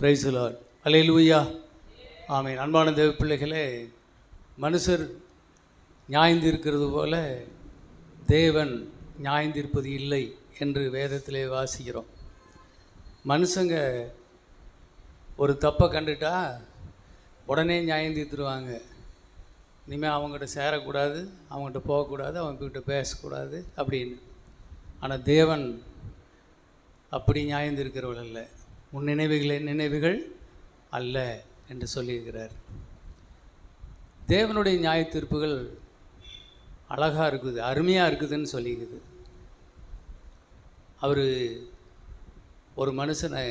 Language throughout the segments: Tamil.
Praise the Lord. அல்லேலூயா. ஆமென். அன்பான தேவ பிள்ளைகளே, மனுஷர் நியாயந்திருக்கிறது போல தேவன் நியாயந்திருப்பது இல்லை என்று வேதத்திலே வாசிக்கிறோம். மனுஷங்க ஒரு தப்பை கண்டுட்டா உடனே நியாயந்திருத்துருவாங்க. இனிமேல் அவங்ககிட்ட சேரக்கூடாது, அவங்ககிட்ட போகக்கூடாது, அவங்ககிட்ட பேசக்கூடாது அப்படின்னு. ஆனால் தேவன் அப்படி நியாயந்திருக்கிறவள் அல்ல. உன் நினைவுகளே நினைவுகள் அல்ல என்று சொல்லியிருக்கிறார். தேவனுடைய நியாய தீர்ப்புகள் அழகாக இருக்குது, அருமையாக இருக்குதுன்னு சொல்லியிருக்குது. அவர் ஒரு மனுஷனை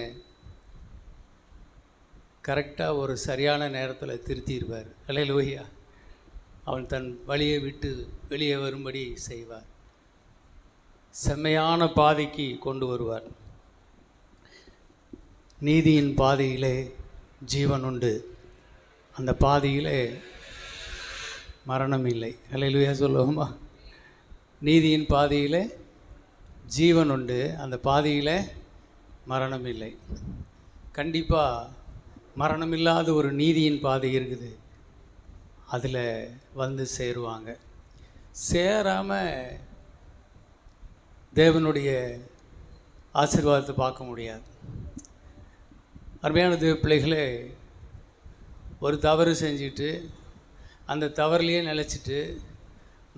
கரெக்டாக ஒரு சரியான நேரத்தில் திருத்திடுவார். அல்லேலூயா. அவன் தன் வழியை விட்டு வெளியே வரும்படி செய்வார். செம்மையான பாதைக்கு கொண்டு வருவார். நீதியின் பாதையிலே ஜீவன் உண்டு, அந்த பாதையிலே மரணம் இல்லை. அல்லேலூயா சொல்லுவோமா? நீதியின் பாதையிலே ஜீவன் உண்டு, அந்த பாதையில் மரணம் இல்லை. கண்டிப்பாக மரணம் இல்லாத ஒரு நீதியின் பாதை இருக்குது, அதில் வந்து சேருவாங்க. சேராமல் தேவனுடைய ஆசீர்வாதத்தை பார்க்க முடியாது. அருமையான தேவ பிள்ளைகளே, ஒரு தவறு செஞ்சுட்டு அந்த தவறுலையே நிலச்சிட்டு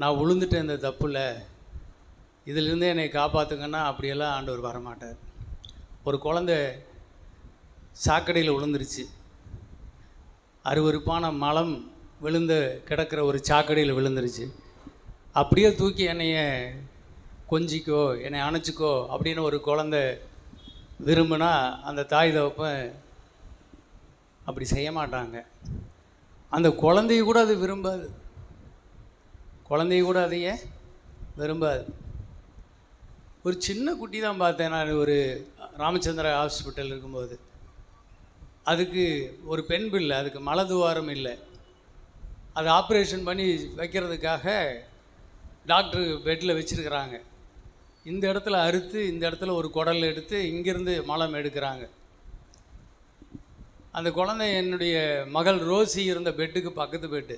நான் விழுந்துட்டேன் இந்த தப்பில், இதிலிருந்தே என்னை காப்பாற்றுங்கன்னா அப்படியெல்லாம் ஆண்டவர் வரமாட்டார். ஒரு குழந்தை சாக்கடையில் விழுந்துருச்சு, அருவருப்பான மலம் விழுந்த கிடக்கிற ஒரு சாக்கடையில் விழுந்துருச்சு. அப்படியே தூக்கி என்னைய கொஞ்சிக்கோ, என்னை அணைச்சிக்கோ அப்படின்னு ஒரு குழந்தை விரும்பினா அந்த தாய் தகப்பன் அப்படி செய்ய மாட்டாங்க. அந்த குழந்தைய கூட அது விரும்பாது, குழந்தைய கூட அதையே விரும்பாது. ஒரு சின்ன குட்டி தான் பார்த்தேன் நான் ஒரு ராமச்சந்திரா ஹாஸ்பிட்டல் இருக்கும்போது. அதுக்கு ஒரு பெண் பிள்ளை, அதுக்கு மலதுவாரம் இல்லை. அது ஆப்ரேஷன் பண்ணி வைக்கிறதுக்காக டாக்டர் பெட்டில் வச்சுருக்கிறாங்க. இந்த இடத்துல அறுத்து இந்த இடத்துல ஒரு குடல் எடுத்து இங்கேருந்து மலம் எடுக்கிறாங்க. அந்த குழந்தை என்னுடைய மகள் ரோசி இருந்த பெட்டுக்கு பக்கத்து பெட்டு.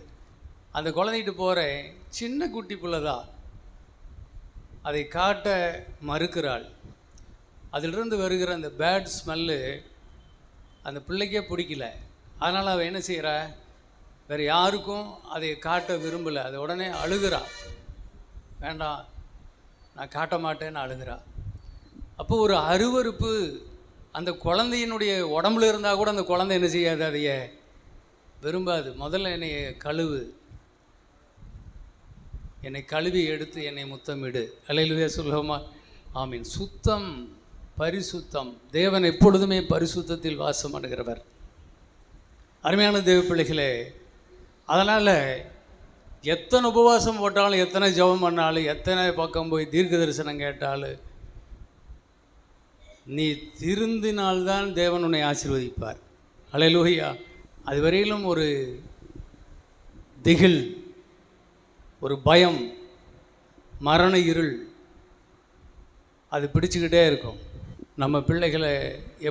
அந்த குழந்தைகிட்ட போகிறேன், சின்ன குட்டி பிள்ளை தான், அதை காட்ட மறுக்கிறாள். அதிலிருந்து வருகிற அந்த பேட் ஸ்மெல்லு அந்த பிள்ளைக்கே பிடிக்கல. அதனால் அவள் என்ன செய்கிறா, வேறு யாருக்கும் அதை காட்ட விரும்பலை. அதை உடனே அழுகிறா, வேண்டாம் நான் காட்ட மாட்டேன்னு அழுகிறா. அப்போ ஒரு அருவருப்பு அந்த குழந்தையினுடைய உடம்புல இருந்தால் கூட அந்த குழந்தை என்ன செய்யாது, அதைய விரும்பாது. முதல்ல என்னை கழுவு, என்னை கழுவி எடுத்து என்னை முத்தமிடு. அல்லேலூயா சொல்லுவோமா? ஆமீன். சுத்தம், பரிசுத்தம். தேவன் எப்பொழுதுமே பரிசுத்தத்தில் வாசம் பண்ணுகிறவர். அருமையான தேவ பிள்ளைகளே, அதனால் எத்தனை உபவாசம் போட்டாலும், எத்தனை ஜெபம் பண்ணாலும், எத்தனை பக்கம் போய் தீர்க்க தரிசனம் கேட்டாலும், நீ திருந்தினால்தான் தேவன் உன்னை ஆசீர்வதிப்பார். அல்லேலூயா. அது வரையிலும் ஒரு திகில், ஒரு பயம், மரண இருள் அது பிடிச்சிக்கிட்டே இருக்கும். நம்ம பிள்ளைகளை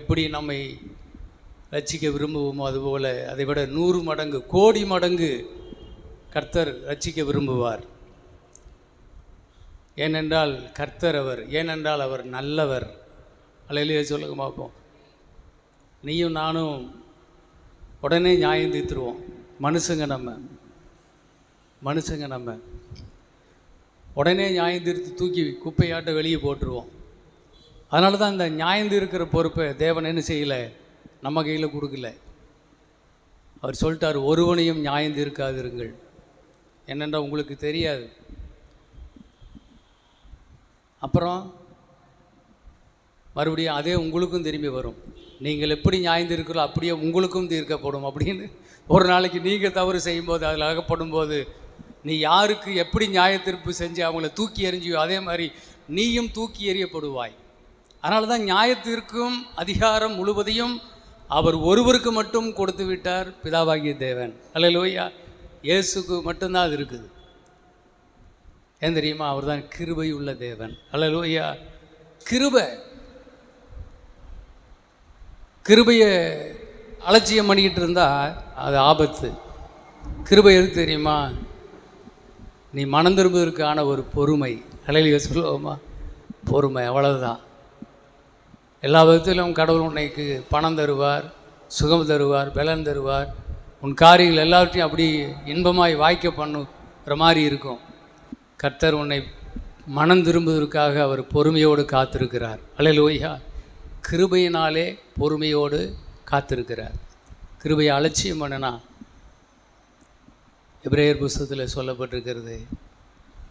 எப்படி நம்மை ரட்சிக்க விரும்புவோமோ அதுபோல் அதை விட 100 மடங்கு, கோடி மடங்கு கர்த்தர் ரட்சிக்க விரும்புவார். ஏனென்றால் கர்த்தர் அவர், ஏனென்றால் அவர் நல்லவர். அல்லேலூயா சொல்லுங்க பார்ப்போம். நீயும் நானும் உடனே நியாயம் தீர்த்துருவோம். மனுஷங்க நம்ம உடனே நியாயம் தீர்த்து தூக்கி குப்பையாட்ட வெளியே போட்டுருவோம். அதனால தான் இந்த நியாயம் தீர்க்கிற பொறுப்பை தேவன் என்ன செய்யலை, நம்ம கையில் கொடுக்கல. அவர் சொல்லிட்டார், ஒருவனையும் நியாயம் தீர்க்காதிருங்கள். என்னென்னா உங்களுக்கு தெரியாது. அப்புறம் மறுபடியும் அதே உங்களுக்கும் திரும்பி வரும். நீங்கள் எப்படி நியாயம் தீர்க்கிறோ அப்படியே உங்களுக்கும் தீர்க்கப்படும் அப்படின்னு. ஒரு நாளைக்கு நீங்கள் தவறு செய்யும்போது, அதில் அகப்படும் போது, நீ யாருக்கு எப்படி நியாய தீர்ப்பு செஞ்சு அவங்கள தூக்கி எறிஞ்சியோ அதே மாதிரி நீயும் தூக்கி எறியப்படுவாய். அதனால தான் நியாயத்திற்கும் அதிகாரம் முழுவதையும் அவர் ஒருவருக்கு மட்டும் கொடுத்து விட்டார், பிதாவாகிய தேவன். அல்லேலூயா. இயேசுக்கு மட்டும்தான் அது இருக்குது. ஏன் தெரியுமா? அவர் தான் கிருபை உள்ள தேவன். அல்லேலூயா. கிருபையை அலட்சியம் பண்ணிக்கிட்டு இருந்தால் அது ஆபத்து. கிருபை எதுக்கு தெரியுமா? நீ மனம் திரும்புவதற்கான ஒரு பொறுமை. அலையிலேயே சொல்லுவோமா, பொறுமை, அவ்வளவுதான். எல்லா விதத்திலும் கடவுள் உன்னைக்கு பணம் தருவார், சுகம் தருவார், பலன் தருவார். உன் காரியங்கள் எல்லாவற்றையும் அப்படி இன்பமாய் வாய்க்க பண்ணுற மாதிரி இருக்கும். கர்த்தர் உன்னை மனம் திரும்புவதற்காக அவர் பொறுமையோடு காத்திருக்கிறார். அல்லேலூயா. கிருபையினாலே பொறுமையோடு காத்திருக்கிறார். கிருபையை அலட்சியம் பண்ணினா, எபிரேயர் புஸ்தகத்தில் சொல்லப்பட்டிருக்கிறது,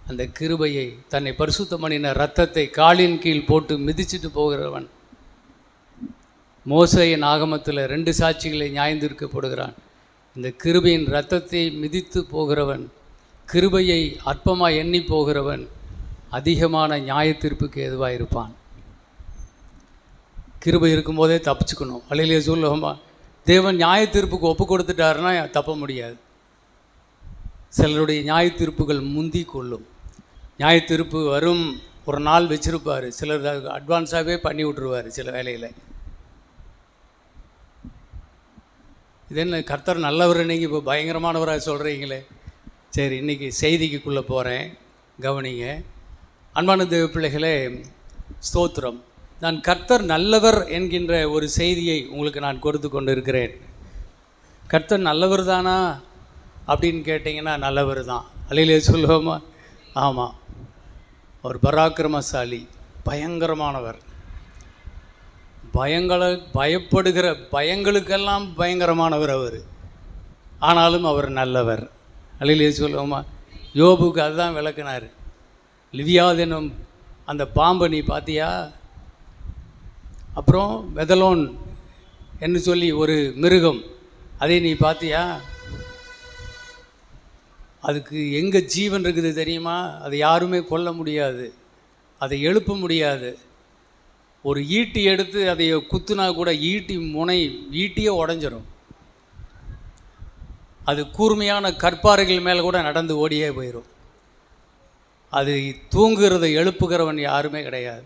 அந்த கிருபையை தன்னை பரிசுத்தம் பண்ணின இரத்தத்தை காலின் கீழ் போட்டு மிதிச்சிட்டு போகிறவன் மோசேயின் ஆகமத்தில் 2 சாட்சிகளை நியாயந்தீர்க்கப்படுகிறான். இந்த கிருபையின் இரத்தத்தை மிதித்து போகிறவன், கிருபையை அற்பமாக எண்ணி போகிறவன் அதிகமான நியாயத்தீர்ப்புக்கு ஏதுவாக இருப்பான். கிருபை இருக்கும்போதே தப்பிச்சுக்கணும். அல்லேலூயா சொல்லுவோமா. தேவன் நியாயத்தீர்ப்புக்கு ஒப்பு கொடுத்துட்டாருன்னா தப்ப முடியாது. சிலருடைய நியாயத்தீர்ப்புகள் முந்தி கொள்ளும். நியாயத்தீர்ப்பு வரும் ஒரு நாள் வச்சுருப்பார். சிலர் அட்வான்ஸாகவே பண்ணி விட்ருவார் சில வேலையில். இது என்ன கர்த்தர் நல்லவர், நீங்கள் இப்போ பயங்கரமானவராக சொல்கிறீங்களே. சரி, இன்றைக்கி செய்திக்குள்ளே போகிறேன், கவனிங்க. அன்பான தேவ பிள்ளைகளே, ஸ்தோத்திரம். நான் கர்த்தர் நல்லவர் என்கின்ற ஒரு செய்தியை உங்களுக்கு நான் கொடுத்து கொண்டு இருக்கிறேன். கர்த்தர் நல்லவர் தானா அப்படின்னு கேட்டிங்கன்னா நல்லவர் தான். அல்லேலூயா சொல்லுவோமா. ஆமாம், அவர் பராக்கிரமசாலி, பயங்கரமானவர். பயப்படுகிற பயங்களுக்கெல்லாம் பயங்கரமானவர் அவர். ஆனாலும் அவர் நல்லவர். அல்லேலூயா சொல்லுவோமா. யோபுக்கு அதுதான் விளக்குனார். லிவியாதெனும் அந்த பாம்பை நீ பார்த்தியா? அப்புறம் வெதலோன் என்று சொல்லி ஒரு மிருகம், அதை நீ பார்த்தியா? அதுக்கு எங்கே ஜீவன் இருக்குது தெரியுமா? அதை யாருமே கொல்ல முடியாது, அதை எழுப்ப முடியாது. ஒரு ஈட்டி எடுத்து அதை குத்துனா கூட ஈட்டி முனை ஈட்டியே உடஞ்சிரும். அது கூர்மையான கற்பாறைகள் மேலே கூட நடந்து ஓடியே போயிடும். அது தூங்குகிறதை எழுப்புகிறவன் யாருமே கிடையாது,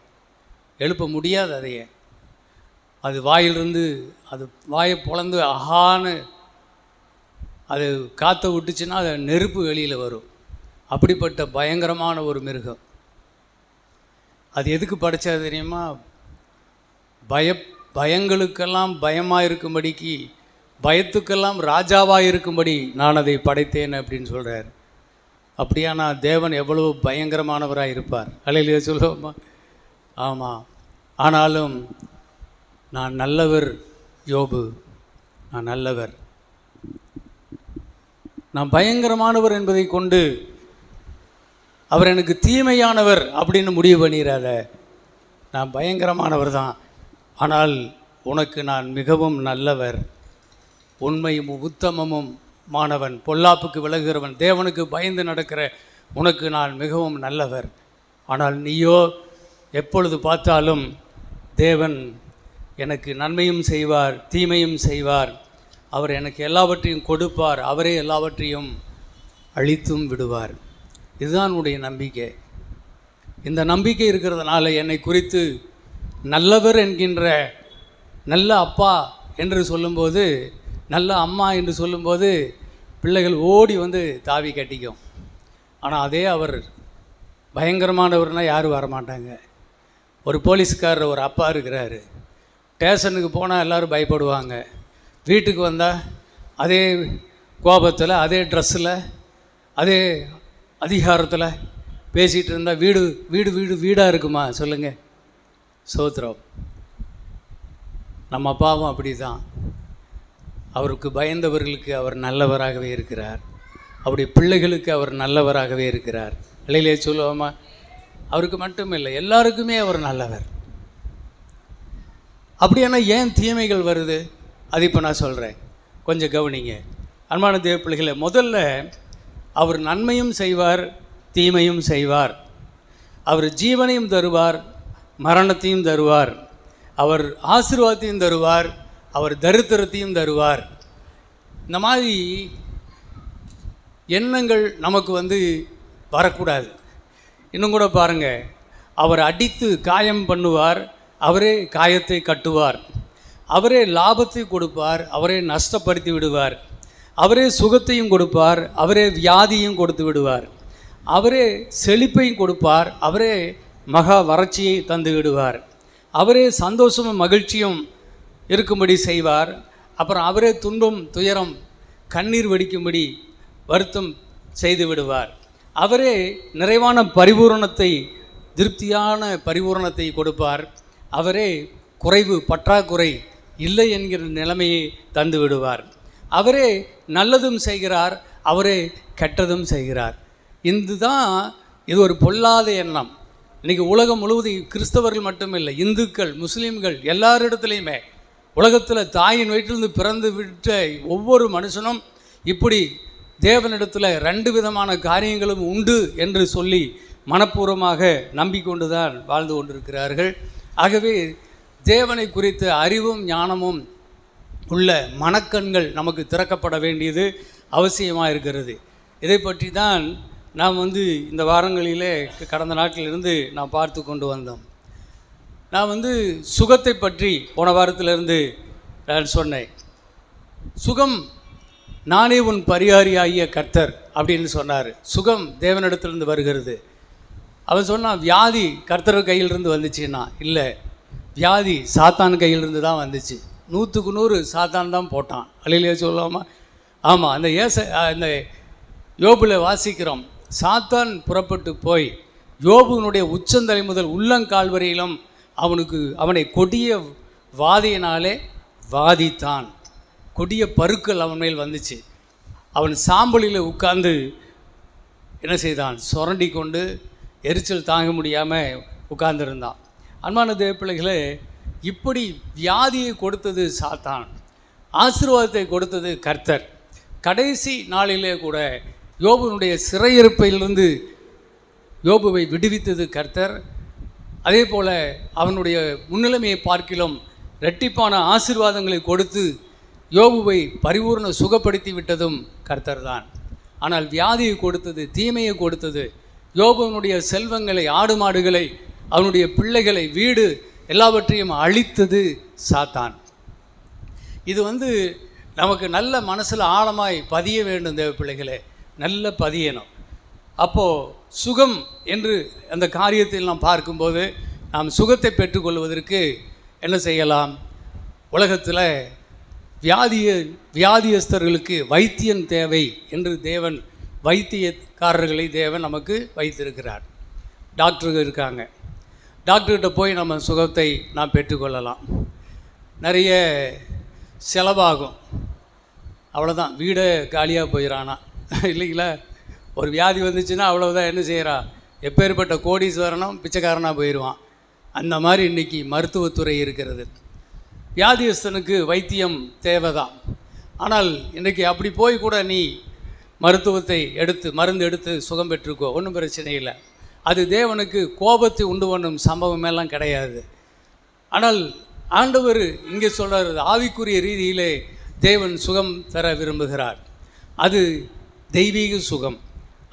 எழுப்ப முடியாது. அதையே அது வாயிலிருந்து அது வாயை பொளந்து அகான்னு அது காற்றை விட்டுச்சுன்னா அது நெருப்பு வெளியில் வரும். அப்படிப்பட்ட பயங்கரமான ஒரு மிருகம். அது எதுக்கு படைச்சது தெரியுமா? பயங்களுக்கெல்லாம் பயமாக இருக்கும்படிக்கு, பயத்துக்கெல்லாம் ராஜாவாக இருக்கும்படி நான் அதை படைத்தேன் அப்படின்னு சொல்கிறார். அப்படியானா தேவன் எவ்வளவு பயங்கரமானவராக இருப்பார். அல்லேலூயா சொல்லுவோமா. ஆமாம். ஆனாலும் நான் நல்லவர் யோபு, நான் நல்லவர், நான் பயங்கரமானவர் என்பதை கொண்டு அவர் எனக்கு தீமையானவர் அப்படின்னு முடிவு பண்ணிடாத. நான் பயங்கரமானவர் தான், ஆனால் உனக்கு நான் மிகவும் நல்லவர், உண்மையும் உத்தமமும் மாணவன், பொல்லாப்புக்கு விலகுகிறவன், தேவனுக்கு பயந்து நடக்கிற உனக்கு நான் மிகவும் நல்லவர். ஆனால் நீயோ எப்பொழுது பார்த்தாலும் தேவன் எனக்கு நன்மையும் செய்வார், தீமையும் செய்வார், அவர் எனக்கு எல்லாவற்றையும் கொடுப்பார், அவரே எல்லாவற்றையும் அழித்தும் விடுவார். இதுதான் உன்னுடைய நம்பிக்கை. இந்த நம்பிக்கை இருக்கிறதுனால என்னை குறித்து நல்லவர் என்கின்ற, நல்ல அப்பா என்று சொல்லும்போது, நல்ல அம்மா என்று சொல்லும்போது பிள்ளைகள் ஓடி வந்து தாவி கட்டிக்கும். ஆனால் அதே அவர் பயங்கரமானவர்னால் யாரும் வரமாட்டாங்க. ஒரு போலீஸ்காரர் ஒரு அப்பா இருக்கிறாரு. ஸ்டேஷனுக்கு போனால் எல்லோரும் பயப்படுவாங்க. வீட்டுக்கு வந்தால் அதே கோபத்தில், அதே ட்ரெஸ்ஸில், அதே அதிகாரத்தில் பேசிகிட்டு இருந்தால் வீடு வீடு வீடு வீடாக இருக்குமா சொல்லுங்கள்? சோத்ரம். நம்ம அப்பாவும் அப்படி தான். அவருக்கு பயந்தவர்களுக்கு அவர் நல்லவராகவே இருக்கிறார், அவருடைய பிள்ளைகளுக்கு அவர் நல்லவராகவே இருக்கிறார். இல்லையிலே சொல்லுவோமா. அவருக்கு மட்டும் இல்லை, எல்லாருக்குமே அவர் நல்லவர். அப்படியானா ஏன் தீமைகள் வருது? அது இப்போ நான் சொல்கிறேன், கொஞ்சம் கவனிங்க. அன்பான தேவ பிள்ளைகளை, முதல்ல அவர் நன்மையும் செய்வார், தீமையும் செய்வார். அவர் ஜீவனையும் தருவார், மரணத்தையும் தருவார். அவர் ஆசீர்வாதத்தையும் தருவார், அவர் தரித்திரத்தையும் தருவார். இந்த மாதிரி எண்ணங்கள் நமக்கு வரக்கூடாது. இன்னும் கூட பாருங்கள், அவர் அடித்து காயம் பண்ணுவார், அவரே காயத்தை கட்டுவார். அவரே லாபத்தை கொடுப்பார், அவரே நஷ்டப்படுத்தி விடுவார். அவரே சுகத்தையும் கொடுப்பார், அவரே வியாதியும் கொடுத்து விடுவார். அவரே செழிப்பையும் கொடுப்பார், அவரே மகா வறட்சியை தந்து விடுவார். அவரே சந்தோஷமும் மகிழ்ச்சியும் இருக்கும்படி செய்வார். அப்புறம் அவரே துன்பம் துயரம் கண்ணீர் வடிக்கும்படி வருத்தம் செய்து விடுவார். அவரே நிறைவான பரிபூரணத்தை, திருப்தியான பரிபூரணத்தை கொடுப்பார். அவரே குறைவு பற்றாக்குறை இல்லை என்கிற நிலைமையை தந்து விடுவார். அவரே நல்லதும் செய்கிறார், அவரே கெட்டதும் செய்கிறார். இது ஒரு பொல்லாத எண்ணம். இன்றைக்கி உலகம் முழுவதும் கிறிஸ்தவர்கள் மட்டுமில்லை, இந்துக்கள், முஸ்லீம்கள், எல்லாரிடத்துலையுமே உலகத்தில் தாயின் வயிற்றிலிருந்து பிறந்து விட்ட ஒவ்வொரு மனுஷனும் இப்படி தேவனிடத்தில் 2 விதமான காரியங்களும் உண்டு என்று சொல்லி மனப்பூர்வமாக நம்பிக்கொண்டு தான் வாழ்ந்து கொண்டிருக்கிறார்கள். ஆகவே தேவனை குறித்த அறிவும் ஞானமும் உள்ள மனக்கண்கள் நமக்கு திறக்கப்பட வேண்டியது அவசியமாக இருக்கிறது. இதை பற்றி தான் நாம் இந்த வாரங்களிலே கடந்த நாட்டிலிருந்து நாம் பார்த்து கொண்டு வந்தோம். நான் சுகத்தை பற்றி போன வாரத்திலிருந்து நான் சொன்னேன். சுகம் நானே உன் பரிகாரியாகிய கர்த்தர் அப்படின்னு சொன்னார். சுகம் தேவனிடத்திலிருந்து வருகிறது. அவன் சொன்னான், வியாதி கர்த்தர் கையிலிருந்து வந்துச்சுன்னா இல்லை, வியாதி சாத்தான் கையிலிருந்து தான் வந்துச்சு. 100க்கு 100 சாத்தான் தான் போட்டான். அல்லையிலே சொல்லாமா? ஆமாம். அந்த யோபில் வாசிக்கிறோம், சாத்தான் புறப்பட்டு போய் யோபுனுடைய உச்சந்தலை முதல் உள்ளங்கால் வரையிலும் அவனை கொடிய வாதியினாலே வாதித்தான். கொடிய பருக்கள் அவன் மேல் வந்துச்சு. அவன் சாம்பலில் உட்கார்ந்து என்ன செய்தான்? சுரண்டி கொண்டு எரிச்சல் தாங்க முடியாமல் உட்கார்ந்துருந்தான். அன்பான தேவ பிள்ளைகளே, இப்படி வியாதியை கொடுத்தது சாத்தான், ஆசீர்வாதத்தை கொடுத்தது கர்த்தர். கடைசி நாளிலே கூட யோபுனுடைய சிறையிருப்பிலிருந்து யோபுவை விடுவித்தது கர்த்தர். அதே போல் அவனுடைய முன்னிலைமையை பார்க்கிலும் இரட்டிப்பான ஆசீர்வாதங்களை கொடுத்து யோபுவை பரிபூர்ண சுகப்படுத்தி விட்டதும் கர்த்தர் தான். ஆனால் வியாதியை கொடுத்தது, தீமையை கொடுத்தது, யோபுனுடைய செல்வங்களை, ஆடு மாடுகளை, அவனுடைய பிள்ளைகளை, வீடு எல்லாவற்றையும் அழித்தது சாத்தான். இது நமக்கு நல்ல மனசில் ஆழமாய் பதிய வேண்டும் தேவ பிள்ளைகளே, நல்ல பதியணும். அப்போது சுகம் என்று அந்த காரியத்தில் நாம் பார்க்கும்போது நாம் சுகத்தை பெற்றுக்கொள்வதற்கு என்ன செய்யலாம்? உலகத்தில் வியாதியஸ்தர்களுக்கு வைத்தியன் தேவை என்று தேவன் வைத்தியக்காரர்களை தேவன் நமக்கு வைத்திருக்கிறார். டாக்டர்கள் இருக்காங்க. டாக்டர்கிட்ட போய் நம்ம சுகத்தை நாம் பெற்றுக்கொள்ளலாம். நிறைய செலவாகும், அவ்வளோதான், வீடை காலியாக போயிடறானா இல்லைங்களா? ஒரு வியாதி வந்துச்சுன்னா அவ்வளோதான். என்ன செய்கிறா? எப்பேற்பட்ட கோடீஸ்வரனும் பிச்சைக்காரனாக போயிடுவான். அந்த மாதிரி இன்றைக்கி மருத்துவத்துறை இருக்கிறது. வியாதியஸ்தனுக்கு வைத்தியம் தேவைதான். ஆனால் இன்றைக்கி அப்படி போய் கூட நீ மருத்துவத்தை மருந்து எடுத்து சுகம் பெற்றுக்கோ, ஒன்றும் பிரச்சனை இல்லை. அது தேவனுக்கு கோபத்தை உண்டு பண்ணும் சம்பவமெல்லாம் கிடையாது. ஆனால் ஆண்டவர் இங்கே சொல்கிறார், ஆவிக்குரிய ரீதியிலே தேவன் சுகம் தர விரும்புகிறார். அது தெய்வீக சுகம்,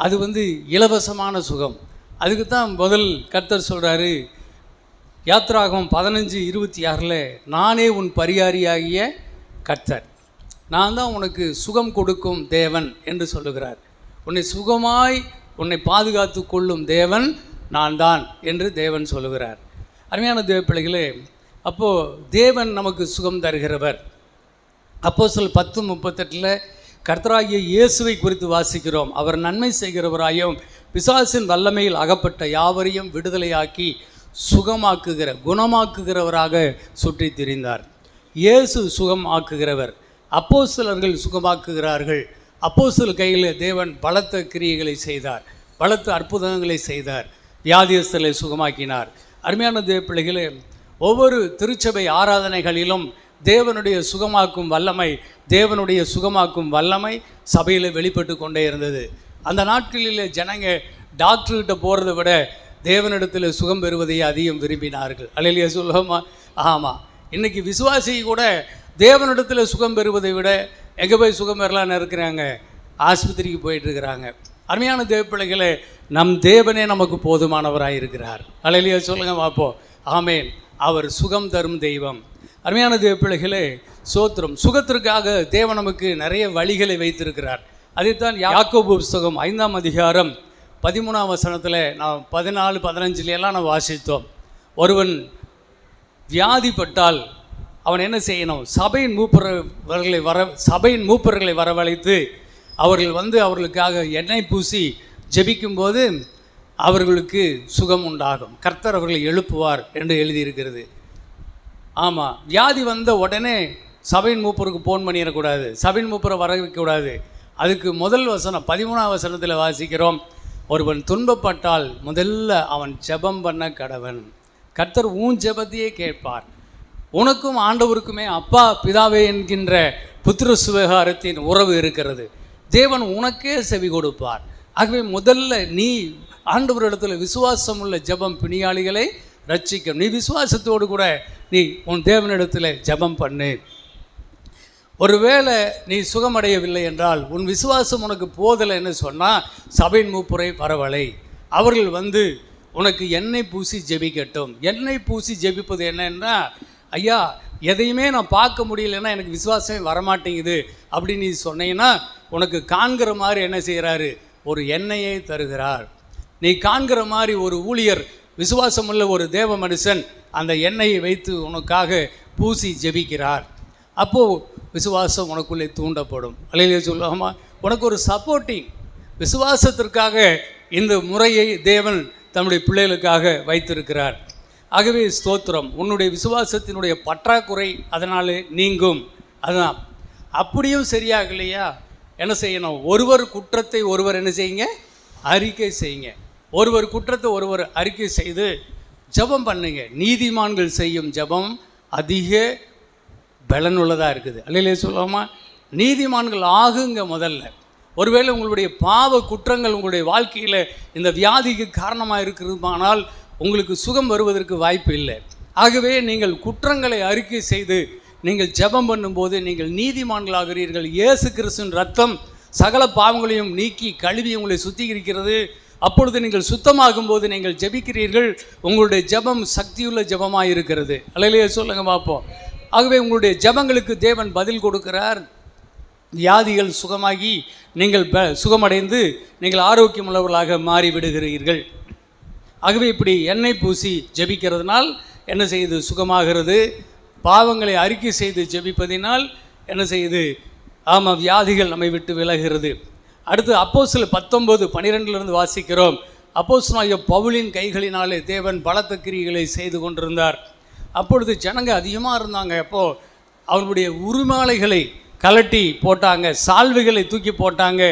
அது இலவசமான சுகம். அதுக்கு தான் முதல் கர்த்தர் சொல்கிறாரு, யாத்ராகமம் 15:26 நானே உன் பரிகாரியாகிய கர்த்தர், நான் தான் உனக்கு சுகம் கொடுக்கும் தேவன் என்று சொல்லுகிறார். உன்னை சுகமாய் உன்னை பாதுகாத்து கொள்ளும் தேவன் நான் தான் என்று தேவன் சொல்லுகிறார். அருமையான தேவ பிள்ளைகளே, அப்போது தேவன் நமக்கு சுகம் தருகிறவர். அப்போஸ்தலர் 10:38 கர்த்தராகிய இயேசுவை குறித்து வாசிக்கிறோம். அவர் நன்மை செய்கிறவராயும் பிசாசின் வல்லமையில் அகப்பட்ட யாவரையும் விடுதலையாக்கி குணமாக்குகிறவராக சுற்றி திரிந்தார். இயேசு சுகம் ஆக்குகிறவர். அப்போஸ்தலர்கள் சுகமாக்குகிறார்கள். அப்போஸ்தலர் கையில் தேவன் பலத்த கிரியைகளை செய்தார், பலத்த அற்புதங்களை செய்தார், வியாதியஸ்தலை சுகமாக்கினார். அருமையான தேவ பிள்ளைகளே, ஒவ்வொரு திருச்சபை ஆராதனைகளிலும் தேவனுடைய சுகமாக்கும் வல்லமை சபையில் வெளிப்பட்டு கொண்டே இருந்தது. அந்த நாட்களில் ஜனங்க டாக்டர்கிட்ட போகிறத விட தேவனிடத்தில் சுகம் பெறுவதையே அதிகம் விரும்பினார்கள். அல்லேலூயா சொல்லுமா? ஆமாம். இன்றைக்கி விசுவாசி கூட தேவனிடத்தில் சுகம் பெறுவதை விட எங்கே போய் சுகம் பெறலான்னு இருக்கிறாங்க? ஆஸ்பத்திரிக்கு போயிட்டுருக்கிறாங்க. அருமையான தேவ பிள்ளைகளே, நம் தேவனே நமக்கு போதுமானவராக இருக்கிறார். அல்லேலூயா சொல்லுங்க பார்ப்போம். ஆமேன். அவர் சுகம் தரும் தெய்வம். அருமையான தேவ பிள்ளைகளே, சோத்திரம். சுகத்திற்காக தேவன் நமக்கு நிறைய வழிகளை வைத்திருக்கிறார். அதைத்தான் யாக்கோபு புஸ்தகம் 5ஆம் அதிகாரம் 13ஆம் வசனத்தில் நான் 14, 15 நான் வாசித்தோம். ஒருவன் வியாதிப்பட்டால் அவன் என்ன செய்யணும்? சபையின் மூப்பர்களை வரவழைத்து அவர்கள் அவர்களுக்காக எண்ணெய் பூசி ஜெபிக்கும்போது அவர்களுக்கு சுகம் உண்டாகும், கர்த்தர் அவர்களை எழுப்புவார் என்று எழுதியிருக்கிறது. ஆமாம், வியாதி வந்த உடனே சபையின் மூப்பருக்கு ஃபோன் பண்ணிடக்கூடாது, சபையின் மூப்பரை வர வைக்கக்கூடாது. அதுக்கு முதல் வசனம் 13ஆம் வசனத்தில் வாசிக்கிறோம், ஒருவன் துன்பப்பட்டால் முதல்ல அவன் ஜெபம் பண்ண கடவன், கர்த்தர் உன் ஜெபத்தையே கேட்பார். உனக்கும் ஆண்டவருக்குமே அப்பா பிதாவே என்கின்ற புத்திர சுவிகாரத்தின் உறவு இருக்கிறது. தேவன் உனக்கே செவி கொடுப்பார். ஆகவே முதல்ல நீ ஆண்டவரிடத்தில் விசுவாசம் உள்ள ஜெபம் பிணியாளிகளை ரட்சிக்கும். நீ விசுவாசத்தோடு கூட நீ உன் தேவனிடத்தில் ஜெபம் பண்ணு. ஒருவேளை நீ சுகமடையவில்லை என்றால், உன் விசுவாசம் உனக்கு போதலைன்னு சொன்னால் சபையின் மூப்பரை வரவழை. அவர்கள் உனக்கு எண்ணெய் பூசி ஜெபிக்கட்டும். எண்ணெய் பூசி ஜெபிப்பது என்னன்னா, ஐயா எதையுமே நான் பார்க்க முடியலன்னா எனக்கு விசுவாசமே வரமாட்டேங்குது அப்படின்னு நீ சொன்னீங்கன்னா, உனக்கு காண்கிற மாதிரி என்ன செய்கிறாரு? ஒரு எண்ணெயை தருகிறார். நீ காண்கிற மாதிரி ஒரு ஊழியர், விசுவாசமுள்ள ஒரு தேவ மனுஷன் அந்த எண்ணெயை வைத்து உனக்காக பூசி ஜெபிக்கிறார். அப்போது விசுவாசம் உனக்குள்ளே தூண்டப்படும். அல்லேலூயா சொல்லுவோமா? உனக்கு ஒரு சப்போர்ட்டிங் விசுவாசத்திற்காக இந்த முறையை தேவன் தம்முடைய பிள்ளைகளுக்காக வைத்திருக்கிறார். ஆகவே ஸ்தோத்திரம். உன்னுடைய விசுவாசத்தினுடைய பற்றாக்குறை அதனாலே நீங்கும். அதுதான். அப்படியும் சரியாகலையா, என்ன செய்யணும்? ஒருவர் குற்றத்தை ஒருவர் என்ன செய்யுங்க? அறிக்கை செய்யுங்க. ஒருவர் குற்றத்தை ஒருவர் அறிக்கை செய்து ஜெபம் பண்ணுங்க. நீதிமான்கள் செய்யும் ஜெபம் அதிக பலனுள்ளதாக இருக்குது. அல்லையிலே சொல்லுவோமா? நீதிமான்கள் ஆகுங்க. முதல்ல ஒருவேளை உங்களுடைய பாவ குற்றங்கள் உங்களுடைய வாழ்க்கையில் இந்த வியாதிக்கு காரணமாக இருக்கிறதுமானால் உங்களுக்கு சுகம் வருவதற்கு வாய்ப்பு இல்லை. ஆகவே நீங்கள் குற்றங்களை அறிக்கை செய்து நீங்கள் ஜெபம் பண்ணும்போது நீங்கள் நீதிமான்களாகிறீர்கள். இயேசு கிறிஸ்துவின் ரத்தம் சகல பாவங்களையும் நீக்கி கழுவி உங்களை சுத்திகரிக்கிறது. அப்பொழுது நீங்கள் சுத்தமாகும் போது நீங்கள் ஜெபிக்கிறீர்கள். உங்களுடைய ஜெபம் சக்தியுள்ள ஜெபமாக இருக்கிறது. அல்லையிலேயே சொல்லுங்க பார்ப்போம். ஆகவே உங்களுடைய ஜெபங்களுக்கு தேவன் பதில் கொடுக்கிறார். வியாதிகள் சுகமாகி நீங்கள் சுகமடைந்து நீங்கள் ஆரோக்கியமுள்ளவர்களாக மாறிவிடுகிறீர்கள். ஆகவே இப்படி எண்ணெய் பூசி ஜெபிக்கிறதுனால் என்ன செய்யுது? சுகமாகிறது. பாவங்களை அறிக்கை செய்து ஜெபிப்பதினால் என்ன செய்யுது? ஆமாம், வியாதிகள் நம்மை விட்டு விலகிறது. அடுத்து அப்போஸ்தலர் 19:12 வாசிக்கிறோம். அப்போஸ்தலனாகிய பவுலின் கைகளினாலே தேவன் பலத்த கிரியைகளை செய்து கொண்டிருந்தார். அப்பொழுது ஜனங்க அதிகமாக இருந்தாங்க. அப்போது அவர்களுடைய உரிமாலைகளை கலட்டி போட்டாங்க, சால்வைகளை தூக்கி போட்டாங்க,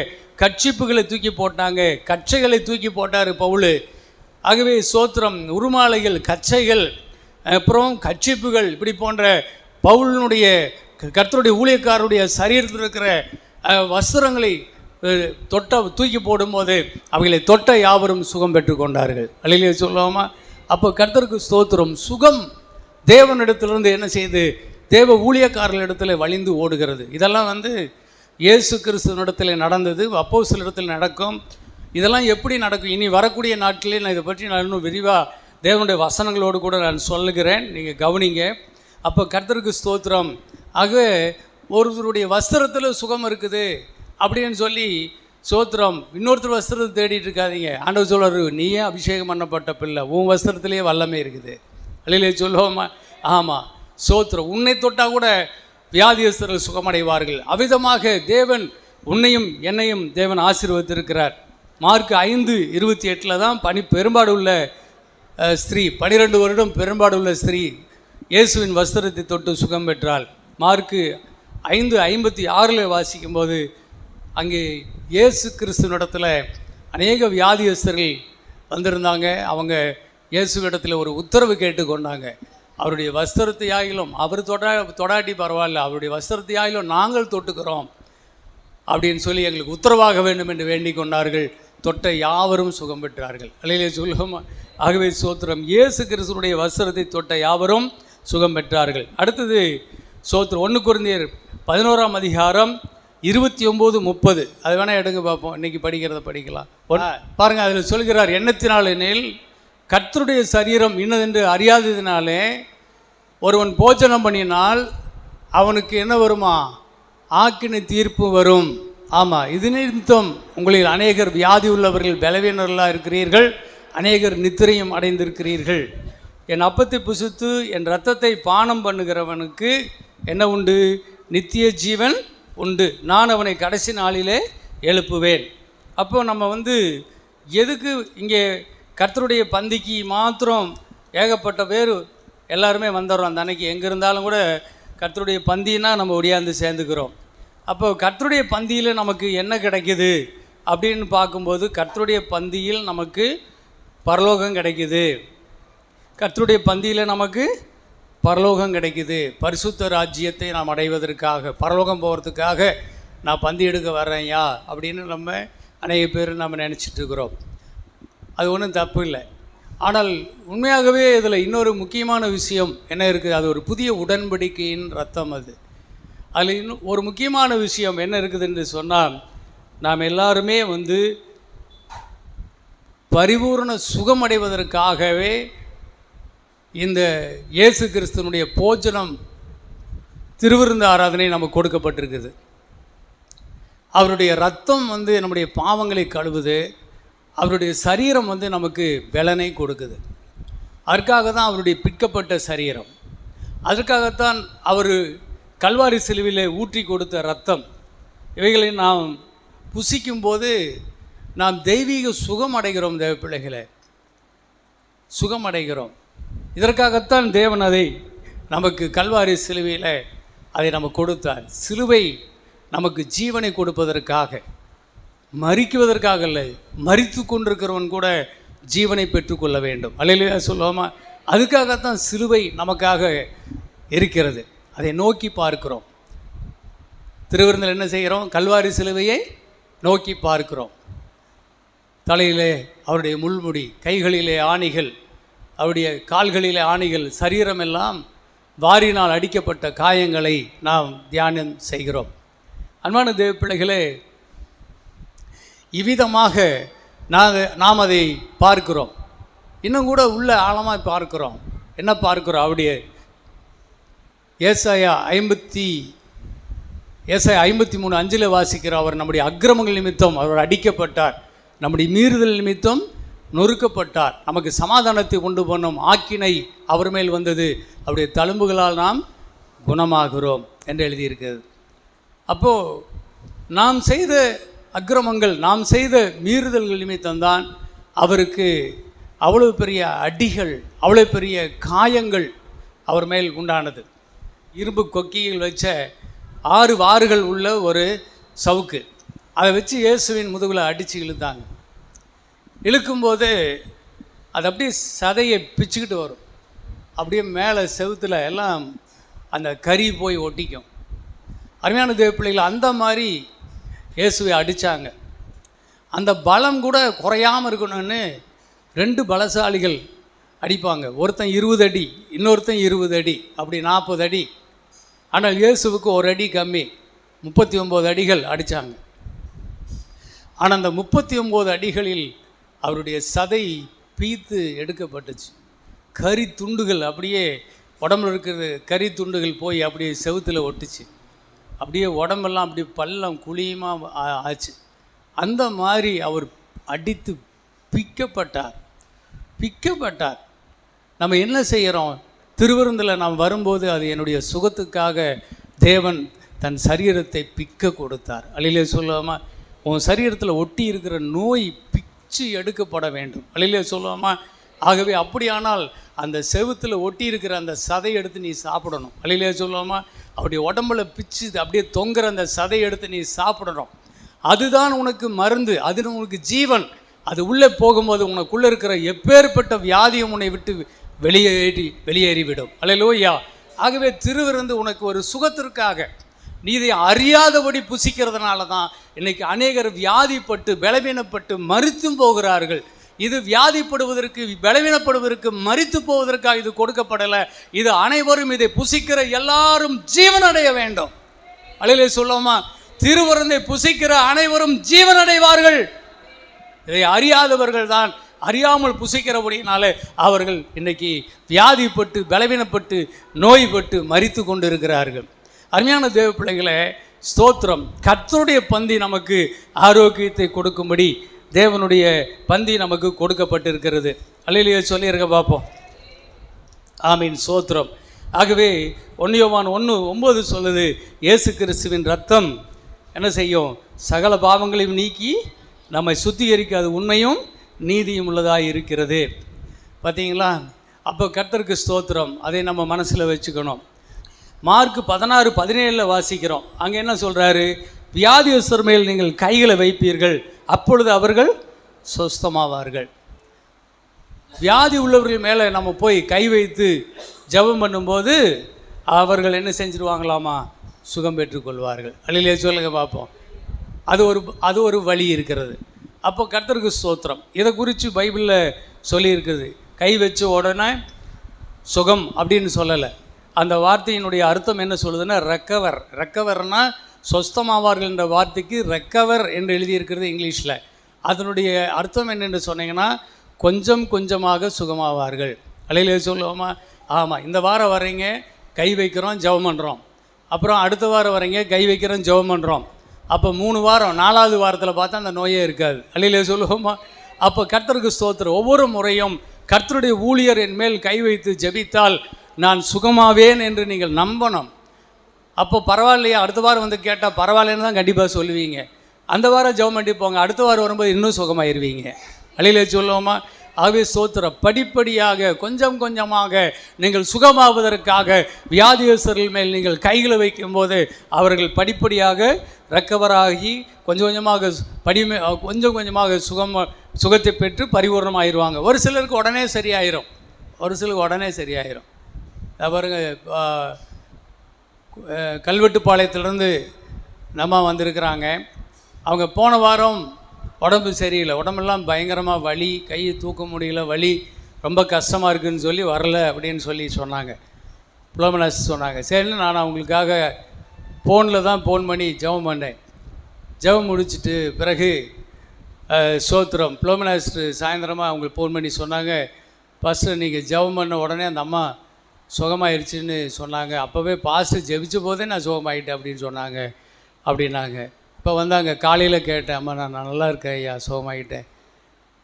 கட்சிப்புகளை தூக்கி போட்டாங்க, கச்சைகளை தூக்கி போட்டார் பவுல். ஆகவே சோத்திரம், உருமாலைகள், கச்சைகள், அப்புறம் கட்சிப்புகள், இப்படி போன்ற பவுலினுடைய கர்த்தருடைய ஊழியக்காரருடைய சரீரத்தில் இருக்கிற வஸ்திரங்களை தூக்கி போடும்போது அவைகளை தொட்ட யாவரும் சுகம் பெற்று கொண்டார்கள். அல்லையிலே சொல்லுவோமா? அப்போ கர்த்தருக்கு ஸ்தோத்திரம். சுகம் தேவனிடத்திலிருந்து என்ன செய்து தேவ ஊழியக்காரர்களிடத்தில் வழிந்து ஓடுகிறது. இதெல்லாம் இயேசு கிறிஸ்துவனிடத்தில் நடந்தது, அப்போஸ்தலரிடத்தில் நடக்கும். இதெல்லாம் எப்படி நடக்கும்? இனி வரக்கூடிய நாட்களே நான் இதை பற்றி நான் இன்னும் விரிவாக தேவனுடைய வசனங்களோடு கூட நான் சொல்லுகிறேன், நீங்கள் கவனிங்க. அப்போ கர்த்தருக்கு ஸ்தோத்திரம். ஆகவே ஒருவருடைய வஸ்திரத்தில் சுகம் இருக்குது அப்படின்னு சொல்லி ஸ்தோத்திரம், இன்னொருத்தர் வஸ்திரத்தை தேடிட்டு இருக்காதீங்க. ஆண்டவர் சொல்றாரு, நீயே அபிஷேகம் பண்ணப்பட்ட பிள்ளை, உன் வஸ்திரத்திலேயே வல்லமே இருக்குது. அல்லையிலே சொல்லுவோமா? ஆமாம், ஸ்தோத்திரம். உன்னை தொட்டால் கூட வியாதியஸ்தர்கள் சுகமடைவார்கள். அவ்விதமாக தேவன் உன்னையும் என்னையும் தேவன் ஆசீர்வதித்திருக்கிறார். மார்க் 5:28 தான் பெரும்பாடு உள்ள ஸ்திரீ, 12 வருடம் பெரும்பாடு உள்ள ஸ்திரீ இயேசுவின் வஸ்திரத்தை தொட்டு சுகம் பெற்றாள். மார்க்கு 5:56 வாசிக்கும்போது அங்கே இயேசு கிறிஸ்துவனிடத்தில் அநேக வியாதியஸ்தர்கள் வந்திருந்தாங்க. அவங்க இயேசுவிடத்தில் ஒரு உத்தரவு கேட்டுக்கொண்டாங்க. அவருடைய வஸ்திரத்தை ஆகிலும் அவர் தொடாட்டி பரவாயில்ல, அவருடைய வஸ்திரத்தை ஆகிலும் நாங்கள் தொட்டுக்கிறோம் அப்படின்னு சொல்லி எங்களுக்கு உத்தரவாக வேண்டும் என்று வேண்டிக் கொண்டார்கள். தொட்ட யாவரும் சுகம் பெற்றார்கள். அல்லையிலே சொல்லுவோமா? ஆகவே சோத்திரம், இயேசு கிறிஸ்துவனுடைய வஸ்திரத்தை தொட்ட யாவரும் சுகம் பெற்றார்கள். அடுத்தது சோத்திரம் 1 கொரிந்தியர் 11ஆம் அதிகாரம் 29-30 அது வேணால் எடுங்க பார்ப்போம். இன்றைக்கி படிக்கிறத படிக்கலாம். பாருங்கள், அதில் சொல்கிறார், எண்ணத்தினால் எனில் கர்த்தருடைய சரீரம் இன்னதென்று அறியாததினாலே ஒருவன் போஜனம் பண்ணினால் அவனுக்கு என்ன வருமா? ஆக்கினை தீர்ப்பு வரும். ஆமாம், இது நிமித்தம் உங்களில் அநேகர் வியாதி உள்ளவர்கள், பலவீனர்களாக இருக்கிறீர்கள், அநேகர் நித்திரையும் அடைந்திருக்கிறீர்கள். என் அப்பத்தை புசித்து என் இரத்தத்தை பானம் பண்ணுகிறவனுக்கு என்ன உண்டு? நித்திய ஜீவன் உண்டு. நான் அவனை கடைசி நாளிலே எழுப்புவேன். அப்போ நம்ம எதுக்கு இங்கே கர்த்தருடைய பந்திக்கு மாத்திரம் ஏகப்பட்ட பேர் எல்லாருமே வந்துடுறோம். அந்த அன்னைக்கு எங்கே இருந்தாலும் கூட கர்த்தருடைய பந்தினா நம்ம ஒடியாந்து சேர்ந்துக்கிறோம். அப்போ கர்த்தருடைய பந்தியில் நமக்கு என்ன கிடைக்குது அப்படின்னு பார்க்கும்போது, கர்த்தருடைய பந்தியில் நமக்கு பரலோகம் கிடைக்குது. கர்த்தருடைய பந்தியில் நமக்கு பரலோகம் கிடைக்குது. பரிசுத்த ராஜ்யத்தை நாம் அடைவதற்காக, பரலோகம் போகிறதுக்காக நான் பந்தி எடுக்க வர்றேன்யா அப்படின்னு நம்ம அநேக பேர் நம்ம நினச்சிட்ருக்குறோம். அது ஒன்றும் தப்பு இல்லை. ஆனால் உண்மையாகவே இதில் இன்னொரு முக்கியமான விஷயம் என்ன இருக்குது? அது ஒரு புதிய உடன்படிக்கையின் ரத்தம். அதில் இன்னும் ஒரு முக்கியமான விஷயம் என்ன இருக்குது என்று சொன்னால், நாம் எல்லாருமே பரிபூர்ண சுகமடைவதற்காகவே இந்த இயேசு கிறிஸ்துவனுடைய போஜனம், திருவிருந்து ஆராதனை நமக்கு கொடுக்கப்பட்டிருக்குது. அவருடைய ரத்தம் நம்முடைய பாவங்களை கழுவுது. அவருடைய சரீரம் நமக்கு பலனை கொடுக்குது. அதற்காக தான் அவருடைய பிற்கப்பட்ட சரீரம். அதற்காகத்தான் அவர் கல்வாரி சிலுவையில் ஊற்றி கொடுத்த ரத்தம். இவைகளை நாம் புசிக்கும்போது நாம் தெய்வீக சுகம் அடைகிறோம். தேவ பிள்ளைகளை, சுகம் அடைகிறோம். இதற்காகத்தான் தேவன் அதை நமக்கு கல்வாரி சிலுவையில் அதை நமக்கு கொடுத்தார். சிலுவை நமக்கு ஜீவனை கொடுப்பதற்காக, மரிக்குவதற்காக இல்லை. மரித்து கொண்டிருக்கிறவன் கூட ஜீவனை பெற்றுக்கொள்ள வேண்டும். அல்லேலூயா சொல்லுவோமா? அதுக்காகத்தான் சிலுவை நமக்காக இருக்கிறது. அதை நோக்கி பார்க்கிறோம். திருவிருந்தில் என்ன செய்கிறோம்? கல்வாரி சிலுவையை நோக்கி பார்க்கிறோம். தலையிலே அவருடைய முள்முடி, கைகளிலே ஆணிகள், அவருடைய கால்களிலே ஆணிகள், சரீரமெல்லாம் வாரினால் அடிக்கப்பட்ட காயங்களை நாம் தியானம் செய்கிறோம். அன்பான தேவ பிள்ளைகளே, இவ்விதமாக நாம் அதை பார்க்கிறோம். இன்னும் கூட உள்ள ஆழமாக பார்க்கிறோம். என்ன பார்க்கிறோம்? அவருடைய ஏசாயா 53:5 வாசிக்கிறோம். அவர் நம்முடைய அக்கிரமங்கள் நிமித்தம் அவர் அடிக்கப்பட்டார், நம்முடைய மீறுதல் நிமித்தம் நொறுக்கப்பட்டார், நமக்கு சமாதானத்தை கொண்டு போனோம், ஆக்கினை அவர் மேல் வந்தது, அவருடைய தழும்புகளால் நாம் குணமாகிறோம் என்று எழுதியிருக்கிறது. அப்போது நாம் செய்த அக்கிரமங்கள், நாம் செய்த மீறுதல்கள் நிமித்தம்தான் அவருக்கு அவ்வளவு பெரிய அடிகள், அவ்வளோ பெரிய காயங்கள் அவர் மேல் உண்டானது. இரும்பு கொக்கியில் வச்ச 6 வாறுகள் உள்ள ஒரு சவுக்கு, அதை வச்சு இயேசுவின் முதுகில் அடித்து இழுத்தாங்க. இழுக்கும்போது அது அப்படியே சதையை பிச்சுக்கிட்டு வரும். அப்படியே மேலே செவுத்தில் எல்லாம் அந்த கறி போய் ஒட்டிக்கும். அருமையான தேவ பிள்ளைகள், அந்த மாதிரி இயேசுவை அடித்தாங்க. அந்த பலம் கூட குறையாமல் இருக்கணும்னு 2 பலசாலிகள் அடிப்பாங்க. ஒருத்தன் 20 அடி, இன்னொருத்தன் 20 அடி, அப்படி 40 அடி. ஆனால் இயேசுவுக்கு 1 அடி கம்மி, 39 அடிகள் அடித்தாங்க. ஆனால் அந்த 39 அடிகளில் அவருடைய சதை பீத்து எடுக்கப்பட்டுச்சு. கறி துண்டுகள் அப்படியே உடம்புல இருக்கிற கறி துண்டுகள் போய் அப்படியே செவுத்தில் ஒட்டுச்சு. அப்படியே உடம்பெல்லாம் அப்படியே பள்ளம் குழியுமாக ஆச்சு. அந்த மாதிரி அவர் அடித்து பிக்கப்பட்டார். நம்ம என்ன செய்கிறோம்? திருவிருந்தில் நாம் வரும்போது அது என்னுடைய சுகத்துக்காக தேவன் தன் சரீரத்தை பிக்க கொடுத்தார். அல்லேலூயா சொல்லுவோமா? உன் சரீரத்தில் ஒட்டி இருக்கிற நோய் பிச்சு எடுக்கப்பட வேண்டும். அல்லேலூயா சொல்லுவோமா? ஆகவே அப்படியானால் அந்த செவுத்தில் ஒட்டி இருக்கிற அந்த சதை எடுத்து நீ சாப்பிடணும். அல்லேலூயா சொல்லுவோமா? அவருடைய உடம்புல பிச்சு அப்படியே தொங்குற அந்த சதை எடுத்து நீ சாப்பிடணும். அதுதான் உனக்கு மருந்து, அது உனக்கு ஜீவன். அது உள்ளே போகும்போது உனக்குள்ளே இருக்கிற எப்பேற்பட்ட வியாதியும் உன்னை விட்டு வெளியேறிவிடும். அல்லேலூயா. ஆகவே திருவிருந்து உனக்கு ஒரு சுகத்திற்காக, நீ இதை அறியாதபடி புசிக்கிறதுனால தான் இன்றைக்கி அநேகர் வியாதிப்பட்டு பலவீனப்பட்டு மரித்தும் போகிறார்கள். இது வியாதிப்படுவதற்கு, பலவீனப்படுவதற்கு, மரித்து போவதற்காக இது கொடுக்கப்படலை. இது அனைவரும் இதை புசிக்கிற எல்லாரும் ஜீவனடைய வேண்டும். அல்லேலூயா சொல்லுவோமா? திருவிருந்தை புசிக்கிற அனைவரும் ஜீவனடைவார்கள். இதை அறியாதவர்கள் தான் அறியாமல் புசிக்கிறபடியினாலே அவர்கள் இன்றைக்கி வியாதிப்பட்டு பலவீனப்பட்டு நோய்பட்டு மரித்து கொண்டு இருக்கிறார்கள். அருமையான தேவ பிள்ளைகளே, ஸ்தோத்திரம். கர்த்தருடைய பந்தி நமக்கு ஆரோக்கியத்தை கொடுக்கும்படி தேவனுடைய பந்தி நமக்கு கொடுக்கப்பட்டிருக்கிறது. அல்லேலூயா சொல்லியிருக்க பார்ப்போம். ஆமீன், ஸ்தோத்திரம். ஆகவே 1 யோவான் 1:9 சொல்லுது, இயேசு கிறிஸ்துவின் ரத்தம் என்ன செய்யும்? சகல பாவங்களையும் நீக்கி நம்மை சுத்திகரிக்காது உண்மையும் நீதியும் உள்ளதாக இருக்கிறது. பார்த்தீங்களா? அப்போ கர்த்தருக்கு ஸ்தோத்திரம். அதை நம்ம மனசில் வச்சுக்கணும். மார்க் 16:17 வாசிக்கிறோம். அங்கே என்ன சொல்கிறாரு? வியாதியஸ்தர் மேல் நீங்கள் கைகளை வைப்பீர்கள், அப்பொழுது அவர்கள் சொஸ்தமாவார்கள். வியாதி உள்ளவர்கள் மேலே நம்ம போய் கை வைத்து ஜெபம் பண்ணும்போது அவர்கள் என்ன செஞ்சிருவாங்களாமா? சுகம் பெற்றுக்கொள்வார்கள். அல்லேலூயா சொல்லுங்க பார்ப்போம். அது ஒரு வழி இருக்கிறது. அப்போ கர்த்தருக்கு ஸ்தோத்திரம். இதை குறித்து பைபிளில் சொல்லியிருக்குது. கை வச்ச உடனே சுகம் அப்படின்னு சொல்லலை. அந்த வார்த்தையினுடைய அர்த்தம் என்ன சொல்லுதுன்னா ரெக்கவர். ரெக்கவர்னால் சொஸ்தமாவார்கள் என்ற வார்த்தைக்கு ரெக்கவர் என்று எழுதியிருக்கிறது இங்கிலீஷில். அதனுடைய அர்த்தம் என்னென்று சொன்னீங்கன்னா கொஞ்சம் கொஞ்சமாக சுகமாவார்கள். அல்லேலூயா சொல்லுவோமா? ஆமாம். இந்த வாரம் வர்றீங்க, கை வைக்கிறோம், ஜெபம் பண்ணுறோம். அப்புறம் அடுத்த வாரம் வர்றீங்க, கை வைக்கிறோம், ஜெபம் பண்ணுறோம். அப்போ 3 வாரம், 4வது வாரத்தில் பார்த்தா அந்த நோயே இருக்காது. அல்லேலூயா சொல்லுவோமா? அப்போ கர்த்தருக்கு ஸ்தோத்திரம். ஒவ்வொரு முறையும் கர்த்தருடைய ஊழியர் என் மேல் கை வைத்து ஜெபித்தால் நான் சுகமாவேன் என்று நீங்கள் நம்பணும். அப்போ பரவாயில்லையா, அடுத்த வாரம் வந்து கேட்டால் பரவாயில்லன்னு தான் கண்டிப்பாக சொல்லுவீங்க. அந்த வாரம் ஜெபம் பண்ணி போங்க, அடுத்த வாரம் வரும்போது இன்னும் சுகமாயிருவீங்க. அல்லேலூயா சொல்லுவோமா? ஆகவே ஸ்தோத்திரம். படிப்படியாக கொஞ்சம் கொஞ்சமாக நீங்கள் சுகமாவதற்காக வியாதியஸ்தர்கள் மேல் நீங்கள் கைகளை வைக்கும்போது அவர்கள் படிப்படியாக ரெக்கவராகி கொஞ்சம் கொஞ்சமாக சுகத்தை பெற்று பரிபூர்ணமாயிருவாங்க. ஒரு சிலருக்கு உடனே சரியாயிரும், பாருங்க. கல்வெட்டுப்பாளையத்திலேருந்து நம்ம வந்திருக்கிறாங்க. அவங்க போன வாரம் உடம்பு சரியில்லை, உடம்பெல்லாம் பயங்கரமாக வலி, கையை தூக்க முடியல, வலி ரொம்ப கஷ்டமாக இருக்குதுன்னு சொல்லி வரல அப்படின்னு சொல்லி சொன்னாங்க. புலோமனாஸ் சொன்னாங்க. சரின்னு நான் அவங்களுக்காக ஃபோனில் தான் ஃபோன் பண்ணி ஜெபம் பண்ணேன். ஜெபம் முடிச்சுட்டு பிறகு ஸ்தோத்திரம் புலோமனாஸ் சாயந்தரமாக அவங்களுக்கு ஃபோன் பண்ணி சொன்னாங்க, பாஸ்டர் நீங்கள் ஜெபம் பண்ண உடனே அந்த அம்மா சுகமாயிருச்சுன்னு சொன்னாங்க. அப்போவே பாஸ்டர் ஜெபிச்ச போதே நான் சுகமாயிட்டேன் அப்படின்னு சொன்னாங்க அப்படின்னாங்க. இப்போ வந்தாங்க, காலையில் கேட்டேன், அம்மா நான் நல்லா இருக்கேன் ஐயா, சுகமாகிட்டேன்.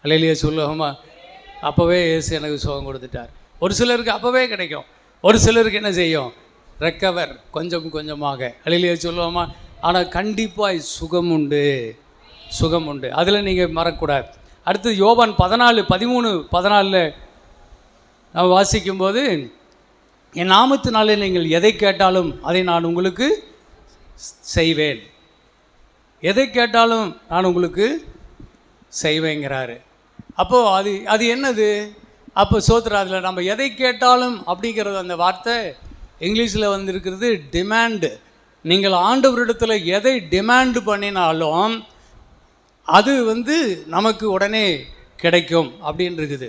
அல்லேலூயா சொல்லுவோமா? அப்போவே இயேசு எனக்கு சுகம் கொடுத்துட்டார். ஒரு சிலருக்கு அப்போவே கிடைக்கும், ஒரு சிலருக்கு என்ன செய்யும்? ரெக்கவர் கொஞ்சம் கொஞ்சமாக. அல்லேலூயா சொல்லுவோமா? ஆனால் கண்டிப்பாக சுகம் உண்டு. அதில் நீங்கள் மறக்கக்கூடாது. அடுத்து யோவான் 14:13-14 நான் வாசிக்கும்போது, என் நாமத்தினாலே நீங்கள் எதை கேட்டாலும் அதை நான் உங்களுக்கு செய்வேன். எதை கேட்டாலும் நான் உங்களுக்கு செய்வேங்கிறாரு. அப்போது அது என்னது? அப்போ சோத்திரம். அதில் நம்ம எதை கேட்டாலும் அப்படிங்கிறது அந்த வார்த்தை இங்கிலீஷில் வந்திருக்கிறது டிமாண்டு. நீங்கள் ஆண்டவரிடத்தில் எதை டிமாண்டு பண்ணினாலும் அது நமக்கு உடனே கிடைக்கும் அப்படின்னு இருக்குது.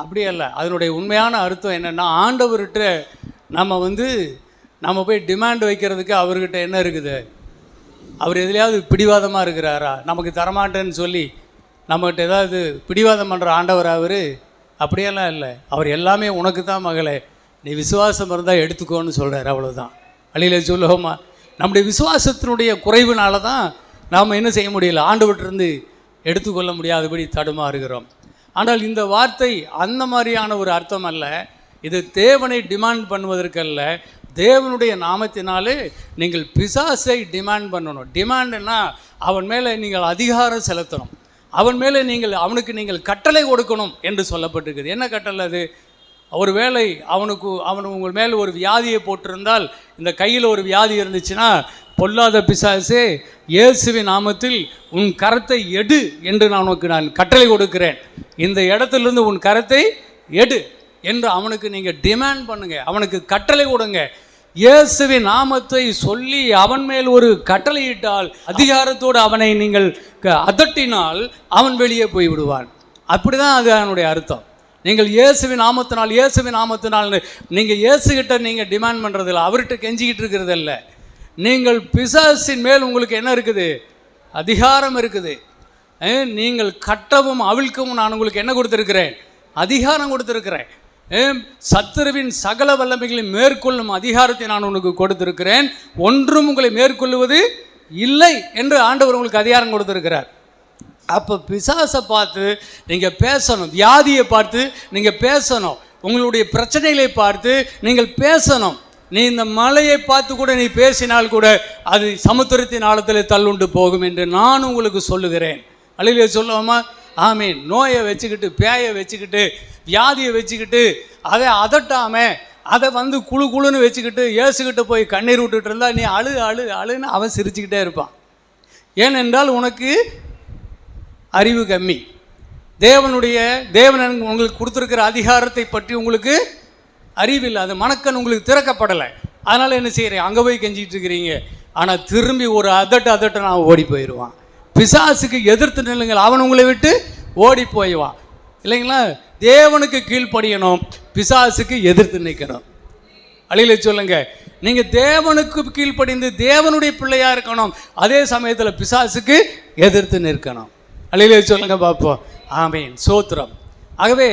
அப்படியே இல்லை. அதனுடைய உண்மையான அர்த்தம் என்னென்னா, ஆண்டவர்கிட்ட நம்ம போய் டிமாண்ட் வைக்கிறதுக்கு அவர்கிட்ட என்ன இருக்குது? அவர் எதுலையாவது பிடிவாதமாக இருக்கிறாரா? நமக்கு தரமாட்டேன்னு சொல்லி நம்மகிட்ட ஏதாவது பிடிவாதம் பண்ணுற ஆண்டவர் அவர்? அப்படியெல்லாம் இல்லை. அவர் எல்லாமே உனக்கு தான் மகளே, நீ விசுவாசம் இருந்தால் எடுத்துக்கோன்னு சொல்கிறார். அவ்வளோதான். அல்லேலூயா சொல்லுவோமா? நம்முடைய விசுவாசத்தினுடைய குறைவுனால தான் நாம் என்ன செய்ய முடியல, ஆண்டவர்கிட்டருந்து எடுத்துக்கொள்ள முடியாதபடி தடுமாறுகிறோம். ஆனால் இந்த வார்த்தை அந்த மாதிரியான ஒரு அர்த்தம் அல்ல. இது தேவனை டிமாண்ட் பண்ணுவதற்கல்ல, தேவனுடைய நாமத்தினாலே நீங்கள் பிசாசை டிமாண்ட் பண்ணணும். டிமாண்டுன்னா அவன் மேலே நீங்கள் அதிகாரம் செலுத்தணும், அவன் மேலே அவனுக்கு நீங்கள் கட்டளை கொடுக்கணும் என்று சொல்லப்பட்டிருக்குது. என்ன கட்டளை அது? ஒரு வேளை அவன் உங்கள் மேலே ஒரு வியாதியை போட்டிருந்தால், இந்த கையில் ஒரு வியாதி இருந்துச்சுன்னா, பொல்லாத பிசாசே, இயேசுவின் நாமத்தில் உன் கரத்தை எடு என்று நான் கட்டளை கொடுக்கிறேன். இந்த இடத்திலிருந்து உன் கரத்தை எடு என்று அவனுக்கு நீங்கள் டிமாண்ட் பண்ணுங்க, அவனுக்கு கட்டளை கொடுங்க. இயேசுவின் நாமத்தை சொல்லி அவன் மேல் ஒரு கட்டளையிட்டால், அதிகாரத்தோடு அவனை நீங்கள் அதட்டினால் அவன் வெளியே போய் விடுவான். அப்படி தான் அது அதனுடைய அர்த்தம். நீங்கள் இயேசுவின் நாமத்தினால் நீங்கள் இயேசுகிட்ட நீங்கள் டிமாண்ட் பண்ணுறதில்ல, அவர்கிட்ட கெஞ்சிக்கிட்டு இருக்கிறதில்ல. நீங்கள் பிசாசின் மேல் உங்களுக்கு என்ன இருக்குது? அதிகாரம் இருக்குது. நீங்கள் கட்டவும் அவிழ்க்கவும் நான் உங்களுக்கு என்ன கொடுத்துருக்கிறேன்? அதிகாரம் கொடுத்துருக்கிறேன். சத்துருவின் சகல வல்லமைகளை மேற்கொள்ளும் அதிகாரத்தை நான் உனக்கு கொடுத்திருக்கிறேன். ஒன்றும் உங்களை மேற்கொள்ளுவது இல்லை என்று ஆண்டவர் உங்களுக்கு அதிகாரம் கொடுத்திருக்கிறார். அப்போ பிசாசை பார்த்து நீங்கள் பேசணும், வியாதியை பார்த்து நீங்கள் பேசணும், உங்களுடைய பிரச்சனைகளை பார்த்து நீங்கள் பேசணும். நீ இந்த மலையை பார்த்து கூட நீ பேசினால் கூட அது சமுத்திரத்தின் ஆழத்தில் தள்ளுண்டு போகும் என்று நான் உங்களுக்கு சொல்லுகிறேன். அல்லேலூயா சொல்லுவோமா? ஆமீன். நோயை வச்சுக்கிட்டு, பேயை வச்சுக்கிட்டு, வியாதியை வச்சுக்கிட்டு, அதை அதட்டாமல் அதை குழு குழுன்னு வச்சுக்கிட்டு ஏசுக்கிட்டு போய் கண்ணீர் விட்டுட்டு இருந்தால் நீ அழுன்னு அவன் சிரிச்சுக்கிட்டே இருப்பான். ஏனென்றால் உனக்கு அறிவு கம்மி. தேவன் உங்களுக்கு கொடுத்துருக்கிற அதிகாரத்தை பற்றி உங்களுக்கு அறிவில்லை, அது மனக்கண் உங்களுக்கு திறக்கப்படலை. அதனால் என்ன செய்கிறேன்? அங்கே போய் கெஞ்சிக்கிட்டு இருக்கிறீங்க. ஆனால் திரும்பி ஒரு அதட்ட நான் ஓடி போயிடுவான். பிசாசுக்கு எதிர்த்து நில்லுங்கள், அவன் உங்களை விட்டு ஓடி போயிடுவான். இல்லைங்களா? தேவனுக்கு கீழ்ப்படியணும், பிசாசுக்கு எதிர்த்து நிற்கணும். அல்லேலூயா சொல்லுங்க. நீங்கள் தேவனுக்கு கீழ்ப்படிந்து தேவனுடைய பிள்ளையாக இருக்கணும், அதே சமயத்தில் பிசாசுக்கு எதிர்த்து நிற்கணும். அல்லேலூயா சொல்லுங்க பார்ப்போம். ஆமீன், சோத்திரம். ஆகவே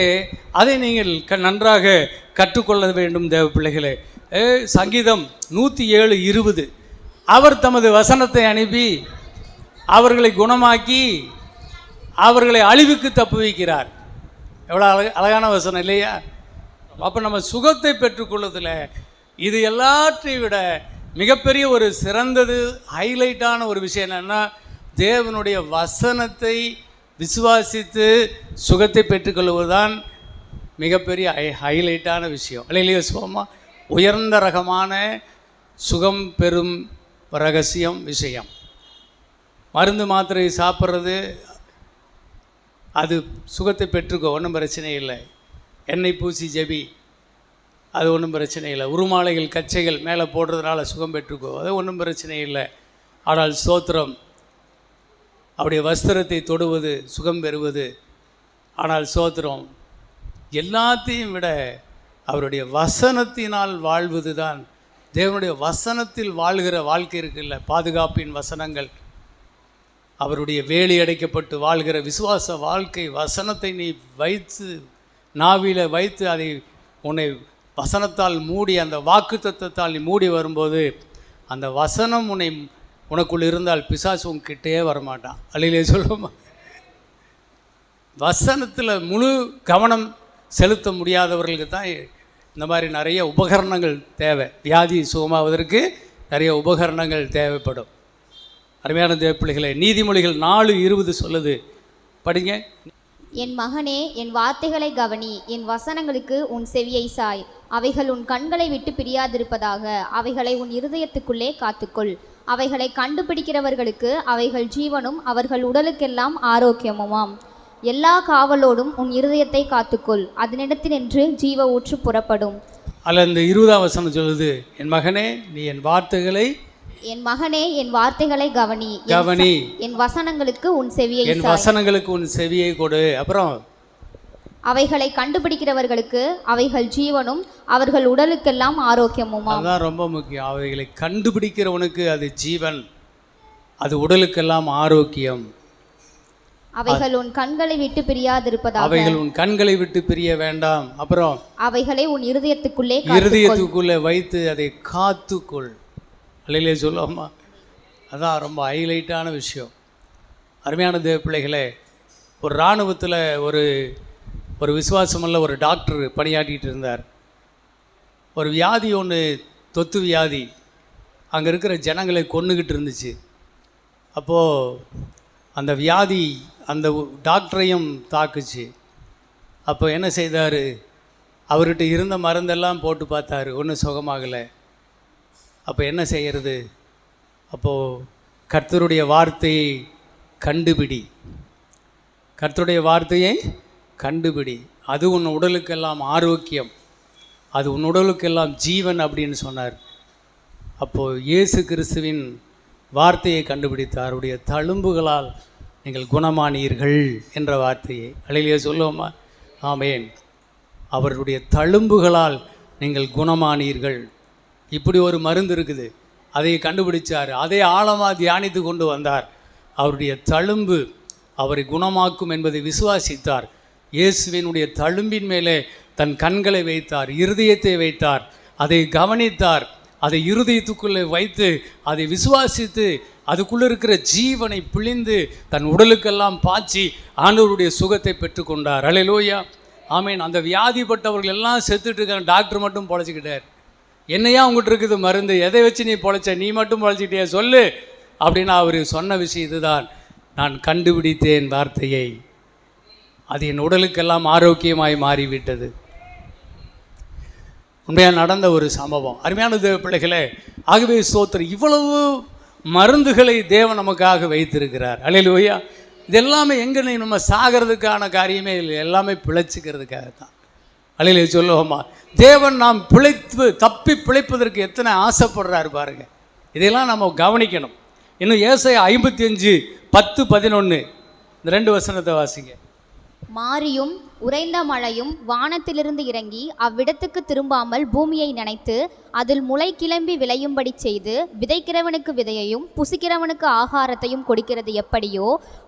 அதை நீங்கள் நன்றாக கற்றுக்கொள்ள வேண்டும் தேவ பிள்ளைகளே. சங்கீதம் 107:20 அவர் தமது வசனத்தை அனுப்பி அவர்களை குணமாக்கி அவர்களை அழிவுக்கு தப்புவிக்கிறார். எவ்வளோ அழகான வசனம் இல்லையா? அப்போ நம்ம சுகத்தை பெற்றுக்கொள்வதில் இது எல்லாற்றையும் விட மிகப்பெரிய ஒரு சிறந்தது, ஹைலைட்டான ஒரு விஷயம் என்னென்னா, தேவனுடைய வசனத்தை விசுவாசித்து சுகத்தை பெற்றுக்கொள்வதுதான் மிகப்பெரிய ஹைலைட்டான விஷயம். இல்லையா சுகமா? உயர்ந்த ரகமான சுகம் பெறும் ரகசியம் விஷயம். மருந்து மாத்திரை சாப்பிட்றது அது சுகத்தை பெற்றுக்கோ, ஒன்றும் பிரச்சனை இல்லை. எண்ணெய் பூசி ஜெபி, அது ஒன்றும் பிரச்சனை இல்லை. உருமாலைகள் கச்சைகள் மேலே போடுறதுனால சுகம் பெற்றுக்கோ, அது ஒன்றும் பிரச்சனை இல்லை. ஆனால் ஸ்தோத்திரம், அவருடைய வஸ்திரத்தை தொடுவது சுகம் பெறுவது. ஆனால் ஸ்தோத்திரம், எல்லாத்தையும் விட அவருடைய வசனத்தினால் வாழ்வது தான். தேவனுடைய வசனத்தில் வாழ்கிற வாழ்க்கை இருக்குல்ல, பாதுகாப்பின் வசனங்கள், அவருடைய வேலி அடைக்கப்பட்டு வாழ்கிற விசுவாச வாழ்க்கை. வசனத்தை நீ வைத்து நாவில வைத்து அதை உன்னை வசனத்தால் மூடி, அந்த வாக்கு தத்துவத்தால் நீ மூடி வரும்போது, அந்த வசனம் உனக்குள் இருந்தால் பிசாசு உங்ககிட்டே வரமாட்டான். அல்லேலூயா சொல்லுமா? வசனத்தில் முழு கவனம் செலுத்த முடியாதவர்களுக்கு தான் இந்த மாதிரி நிறைய உபகரணங்கள் தேவை. வியாதி சுகமாவதற்கு நிறைய உபகரணங்கள் தேவைப்படும். அருமையான தேவ பிள்ளைகளே, நீதிமொழிகள் 4:20 சொல்லுது, படிங்க. என் மகனே, என் வார்த்தைகளை கவனி, என் வசனங்களுக்கு உன் செவியை சாய். அவைகள் உன் கண்களை விட்டு பிரியாதிருப்பதாக. அவைகளை உன் இருதயத்துக்குள்ளே காத்துக்கொள். அவைகளை கண்டுபிடிக்கிறவர்களுக்கு அவைகள் ஜீவனும் அவர்கள் உடலுக்கெல்லாம் ஆரோக்கியமுமாம். எல்லா காவலோடும் உன் இருதயத்தை காத்துக்கொள், அதனிடத்தினின்று ஜீவ ஊற்று புறப்படும். அல்ல, இந்த 20ஆம் வசனம் சொல்லுது, என் மகனே நீ என் வார்த்தைகளை கவனி, என் வசனங்களுக்கு உன் செவியை கொடு. அப்புறம் அவைகளை கண்டுபிடிக்கிறவர்களுக்கு அவைகள் ஜீவனும் அவர்கள் உடலுக்கெல்லாம் ஆரோக்கியமும். அதுதான் ரொம்ப முக்கியம். அவைகளை கண்டுபிடிக்கிறவனுக்கு அது ஜீவன், அது உடலுக்கெல்லாம் ஆரோக்கியம். அவைகள் உன் கண்களை விட்டு பிரியாதிருப்பதாக. அவைகள் உன் கண்களை விட்டு பிரிய வேண்டாம். அப்புறம் அவைகளை உன் இருதயத்துக்குள்ளே வைத்து அதை காத்துக்கொள். அல்லேலூயா சொல்லுவோமா? அதான் ரொம்ப ஹைலைட்டான விஷயம். அருமையான தேவ பிள்ளைகளே, ஒரு இராணுவத்தில் ஒரு விசுவாசமுள்ள ஒரு டாக்டர் பணியாற்றிட்டு இருந்தார். ஒரு வியாதி ஒன்று, தொத்து வியாதி, அங்கே இருக்கிற ஜனங்களை கொன்னுக்கிட்டு இருந்துச்சு. அப்போது அந்த வியாதி அந்த டாக்டரையும் தாக்குச்சு. அப்போ என்ன செய்தார்? அவர்கிட்ட இருந்த மருந்தெல்லாம் போட்டு பார்த்தாரு, ஒன்றும் சுகமாகலை. அப்போ என்ன செய்கிறது? அப்போது கர்த்தருடைய வார்த்தையை கண்டுபிடி, அது உன் உடலுக்கெல்லாம் ஆரோக்கியம், அது உன் உடலுக்கெல்லாம் ஜீவன் அப்படின்னு சொன்னார். அப்போது இயேசு கிறிஸ்துவின் வார்த்தையை கண்டுபிடித்தார். அவருடைய தழும்புகளால் நீங்கள் குணமானீர்கள் என்ற வார்த்தையை. அல்லேலூயா சொல்லுவோமா? ஆமென். அவருடைய தழும்புகளால் நீங்கள் குணமானீர்கள். இப்படி ஒரு மருந்து இருக்குது, அதை கண்டுபிடிச்சார். அதை ஆழமாக தியானித்து கொண்டு வந்தார். அவருடைய தழும்பு, அவரை குணமாக்கும் என்பதை விசுவாசித்தார். இயேசுவினுடைய தழும்பின் மேலே தன் கண்களை வைத்தார், இருதயத்தை வைத்தார், அதை கவனித்தார், அதை இருதயத்துக்குள்ளே வைத்து அதை விசுவாசித்து அதுக்குள்ளே இருக்கிற ஜீவனை பிழிந்து தன் உடலுக்கெல்லாம் பாய்ச்சி ஆண்டவருடைய சுகத்தை பெற்றுக்கொண்டார். அல்லேலூயா, ஆமேன். அந்த வியாதிப்பட்டவர்கள் எல்லாம் செத்துட்டு இருக்காங்க, டாக்டர் மட்டும் பொழைச்சிக்கிட்டார். என்னையா உங்கள்கிட்ட இருக்குது மருந்து, எதை வச்சு நீ பொழைச்ச, நீ மட்டும் பொழைச்சிக்கிட்டே சொல்லு அப்படின்னு அவர் சொன்ன விஷயம் இதுதான். நான் கண்டுபிடித்தேன் வார்த்தையை, அது என் உடலுக்கெல்லாம் ஆரோக்கியமாய் மாறிவிட்டது. உண்மையாக நடந்த ஒரு சம்பவம். அருமையான தேவ பிள்ளைகளே, ஆகவே ஸ்தோத்திரம், இவ்வளவு மருந்துகளை தேவன் நமக்காக வைத்திருக்கிறார். அல்லேலூயா. இது எல்லாமே எங்கே நம்ம சாகிறதுக்கான காரியமே இல்லை, எல்லாமே பிழைச்சிக்கிறதுக்காகத்தான். அல்லேலூயா சொல்லுவோமா. தேவன் நாம் தப்பி பிழைப்பதற்கு எத்தனை ஆசைப்படுறாரு பாருங்க. இதையெல்லாம் நம்ம கவனிக்கணும். இன்னும் ஏசாயா 55:10-11 இந்த 2 வசனத்தை வாசிங்க. மாரியும் உறைந்த மழையும் வானத்திலிருந்து இறங்கி அவ்விடத்துக்கு திரும்பாமல் பூமியை நனைத்து அதில் முளை கிளம்பி விளையும்படி செய்து விதைக்கிறவனுக்கு விதையையும் புசிக்கிறவனுக்கு ஆகாரத்தையும் கொடுக்கிறது எப்படியோ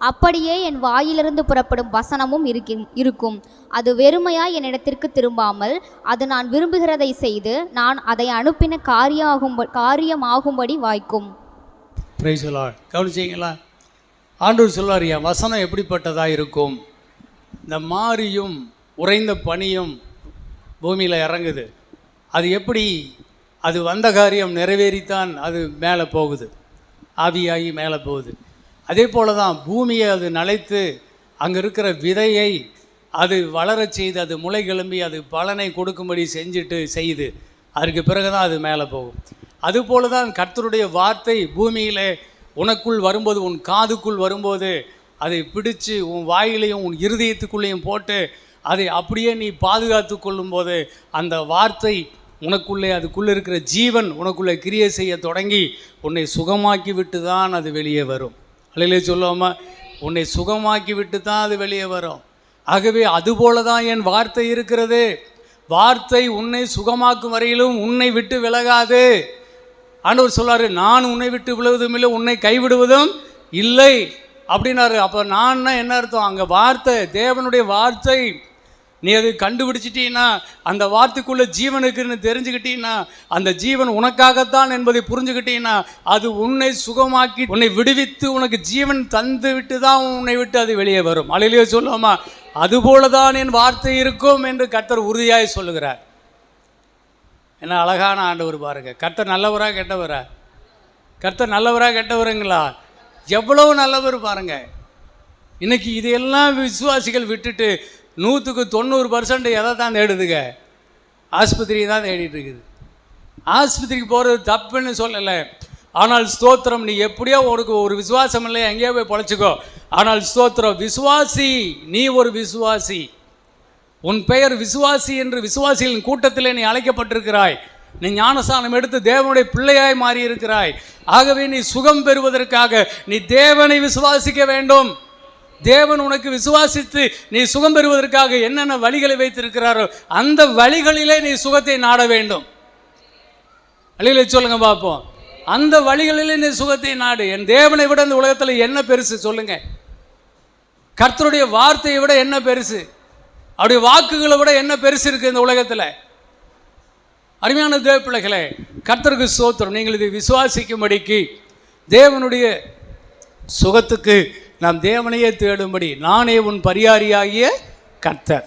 அப்படியே என் வாயிலிருந்து புறப்படும் வசனமும் இருக்கும். அது வெறுமையாய் என்னிடத்திற்கு திரும்பாமல் அது நான் விரும்புகிறதை செய்து நான் அதை அனுப்பின காரியமாகும்படி வாய்க்கும். கவனிச்சிங்களா? ஆண்டவர் சொல்வார், என் வசனம் எப்படிப்பட்டதாக இருக்கும். இந்த மாரியும் உறைந்த பனியும் பூமியில் இறங்குது. அது எப்படி, அது வந்த காரியம் நிறைவேறித்தான் அது மேலே போகுது, ஆவியாகி மேலே போகுது. அதே போல் தான் பூமியை அது நனைத்து அங்கே இருக்கிற விதையை அது வளரச் செய்து அது முளை கிளம்பி அது பலனை கொடுக்கும்படி செய்யுது. அதுக்கு பிறகு தான் அது மேலே போகும். அதுபோல தான் கர்த்தருடைய வார்த்தை பூமியில் உனக்குள் வரும்போது, உன் காதுக்குள் வரும்போது அதை பிடிச்சு உன் வாயிலையும் உன் இருதயத்துக்குள்ளேயும் போட்டு அதை அப்படியே நீ பாதுகாத்து கொள்ளும்போது அந்த வார்த்தை உனக்குள்ளே, அதுக்குள்ளே இருக்கிற ஜீவன் உனக்குள்ளே கிரியை செய்ய தொடங்கி உன்னை சுகமாக்கி விட்டு தான் அது வெளியே வரும். அல்லையிலே சொல்லுவோமா, உன்னை சுகமாக்கி விட்டு தான் அது வெளியே வரும். ஆகவே அதுபோல தான் என் வார்த்தை இருக்கிறது. வார்த்தை உன்னை சுகமாக்கும் வரையிலும் உன்னை விட்டு விலகாது. ஆண்டவர் சொல்றாரு, நான் உன்னை விட்டு விலகுவதும் இல்லை, உன்னை கைவிடுவதும் இல்லை அப்படின்னாரு. அப்போ நான் என்ன அர்த்தம்? அங்கே வார்த்தை, தேவனுடைய வார்த்தை, நீ அது கண்டுபிடிச்சிட்டீன்னா, அந்த வார்த்தைக்குள்ள ஜீவன் இருக்குன்னு தெரிஞ்சுக்கிட்டீங்கன்னா, அந்த ஜீவன் உனக்காகத்தான் என்பதை புரிஞ்சுக்கிட்டீங்கன்னா, அது உன்னை சுகமாக்கி உன்னை விடுவித்து உனக்கு ஜீவன் தந்து விட்டு தான் உன்னை விட்டு அது வெளியே வரும். அல்லேலூயா சொல்லுவோமா. அதுபோல தான் என் வார்த்தை இருக்கும் என்று கர்த்தர் உறுதியாய் சொல்லுகிறார். என்ன அழகான ஆண்டவர் பாருங்க. கர்த்தர் நல்லவரா கெட்டவரா? கர்த்தர் நல்லவரா கெட்டவருங்களா? எவ்வளவு நல்லவர் பாருங்க. இன்னைக்கு இதையெல்லாம் விசுவாசிகள் விட்டுட்டு 100% எதை தான் தேடுதுங்க? ஆஸ்பத்திரியை தான் தேடிட்டு இருக்குது. ஆஸ்பத்திரிக்கு போகிறது தப்புன்னு சொல்லலை. ஆனால் ஸ்தோத்திரம், நீ எப்படியோ உனக்கு ஒரு விசுவாசம் இல்லை, எங்கேயோ போய் பொழைச்சிக்கோ. ஆனால் ஸ்தோத்திரம், விசுவாசி, நீ ஒரு விசுவாசி. உன் பெயர் விசுவாசி என்று விசுவாசிகளின் கூட்டத்திலே நீ அழைக்கப்பட்டிருக்கிறாய். நீ ஞானஸ்நானம் எடுத்து தேவனுடைய பிள்ளையாய் மாறி இருக்கிறாய். ஆகவே நீ சுகம் பெறுவதற்காக நீ தேவனை விசுவாசிக்க வேண்டும். தேவன் உனக்கு விசுவாசித்து நீ சுகம் பெறுவதற்காக என்னென்ன வழிகளை வைத்திருக்கிறாரோ அந்த வழிகளிலே நீ சுகத்தை நாட வேண்டும். வழிகளை சொல்லுங்க பார்ப்போம். அந்த வழிகளிலே நீ சுகத்தை நாடு. என் தேவனை விட இந்த உலகத்தில் என்ன பெருசு சொல்லுங்க? கர்த்தருடைய வார்த்தையை விட என்ன பெருசு? அவருடைய வாக்குகளை விட என்ன பெருசு இருக்கு இந்த உலகத்தில்? அருமையான தேவ பிள்ளைகளே, கர்த்தருக்கு ஸ்தோத்திரம். நீங்கள் இதை விசுவாசிக்கும்படிக்கு, தேவனுடைய சுகத்துக்கு நாம் தேவனையே தேடும்படி, நானே உன் பரிகாரியாகிய கர்த்தர்.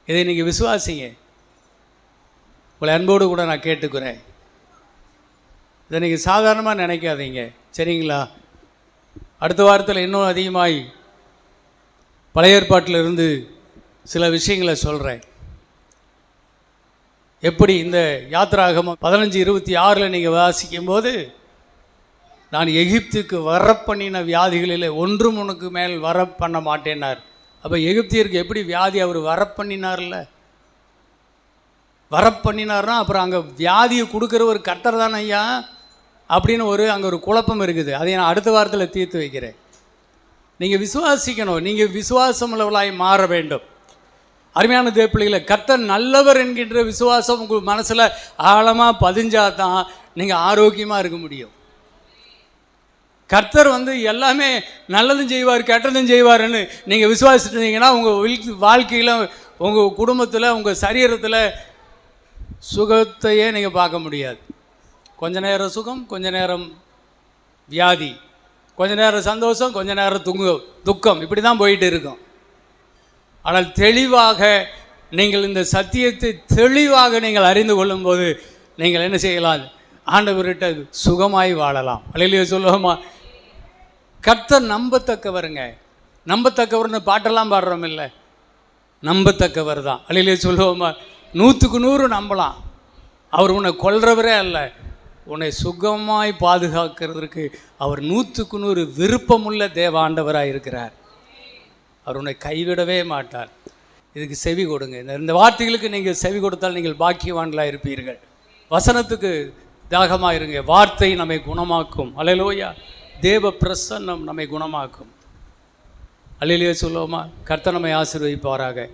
இதை நீங்கள் விசுவாசிங்க. உங்களை அன்போடு கூட நான் கேட்டுக்கிறேன். இதை நீங்கள் சாதாரணமாக நினைக்காதீங்க, சரிங்களா? அடுத்த வாரத்தில் இன்னும் அதிகமாய் பழைய ஏற்பாட்டில் இருந்து சில விஷயங்களை சொல்கிறேன். எப்படி இந்த யாத்திராகமம் 15:26 நீங்கள் வாசிக்கும்போது, நான் எகிப்துக்கு வரப்பண்ணின வியாதிகளில் ஒன்றும் உனக்கு மேல் வரப்பண்ண மாட்டேன்னார். அப்போ எகிப்தியருக்கு எப்படி வியாதி அவர் வரப்பண்ணினார்ல? வரப்பண்ணினார்னா அப்புறம் அங்கே வியாதியை கொடுக்குற ஒரு கர்த்தர் தானே ஐயா அப்படின்னு அங்கே ஒரு குழப்பம் இருக்குது. அதை நான் அடுத்த வாரத்தில் தீர்த்து வைக்கிறேன். நீங்கள் விசுவாசிக்கணும். நீங்கள் விசுவாசம் உள்ளவர்களாய் மாற வேண்டும். அருமையான தேவப்பிள்ளைகளை, கர்த்தர் நல்லவர் என்கின்ற விசுவாசம் உங்கள் மனசில் ஆழமாக பதிஞ்சாதான் நீங்கள் ஆரோக்கியமாக இருக்க முடியும். கர்த்தர் எல்லாமே நல்லதும் செய்வார் கெட்டதும் செய்வார்னு நீங்கள் விசுவாசிச்சிருந்தீங்கன்னா உங்கள் வாழ்க்கையில் உங்கள் குடும்பத்தில் உங்கள் சரீரத்தில் சுகத்தையே நீங்கள் பார்க்க முடியாது. கொஞ்ச நேரம் சுகம், கொஞ்ச நேரம் வியாதி, கொஞ்ச நேரம் சந்தோஷம், கொஞ்ச நேரம் துக்கம், இப்படி தான் போயிட்டு இருக்கும். ஆனால் தெளிவாக நீங்கள் இந்த சத்தியத்தை தெளிவாக நீங்கள் அறிந்து கொள்ளும்போது நீங்கள் என்ன செய்யலாம்? ஆண்டவர்கிட்ட சுகமாய் வாழலாம். அல்லேலூயா சொல்லுவோமா? கர்த்தர் நம்பத்தக்கவருங்க. நம்பத்தக்கவர்னு பாட்டெல்லாம் பாடுறோம் இல்லை, நம்பத்தக்கவர் தான். அல்லேலூயா சொல்லுவோமா? 100க்கு 100 நம்பலாம். அவர் உன்னை கொல்றவரே அல்ல, உன்னை சுகமாய் பாதுகாக்கிறதுக்கு அவர் 100க்கு 100 விருப்பமுள்ள தேவ ஆண்டவராக இருக்கிறார். அவர் உன்னை கைவிடவே மாட்டார். இதுக்கு செவி கொடுங்க. இந்த வார்த்தைகளுக்கு நீங்கள் செவி கொடுத்தால் நீங்கள் பாக்கியவான்களாக இருப்பீர்கள். வசனத்துக்கு தாகமாக இருங்க. வார்த்தை நம்மை குணமாக்கும். அல்லேலூயா. தேவ பிரசன்னம் நம்மை குணமாக்கும். அல்லேலூயா சொல்லுவோமா? கர்த்தர் நம்மை ஆசீர்வதிப்பாராக.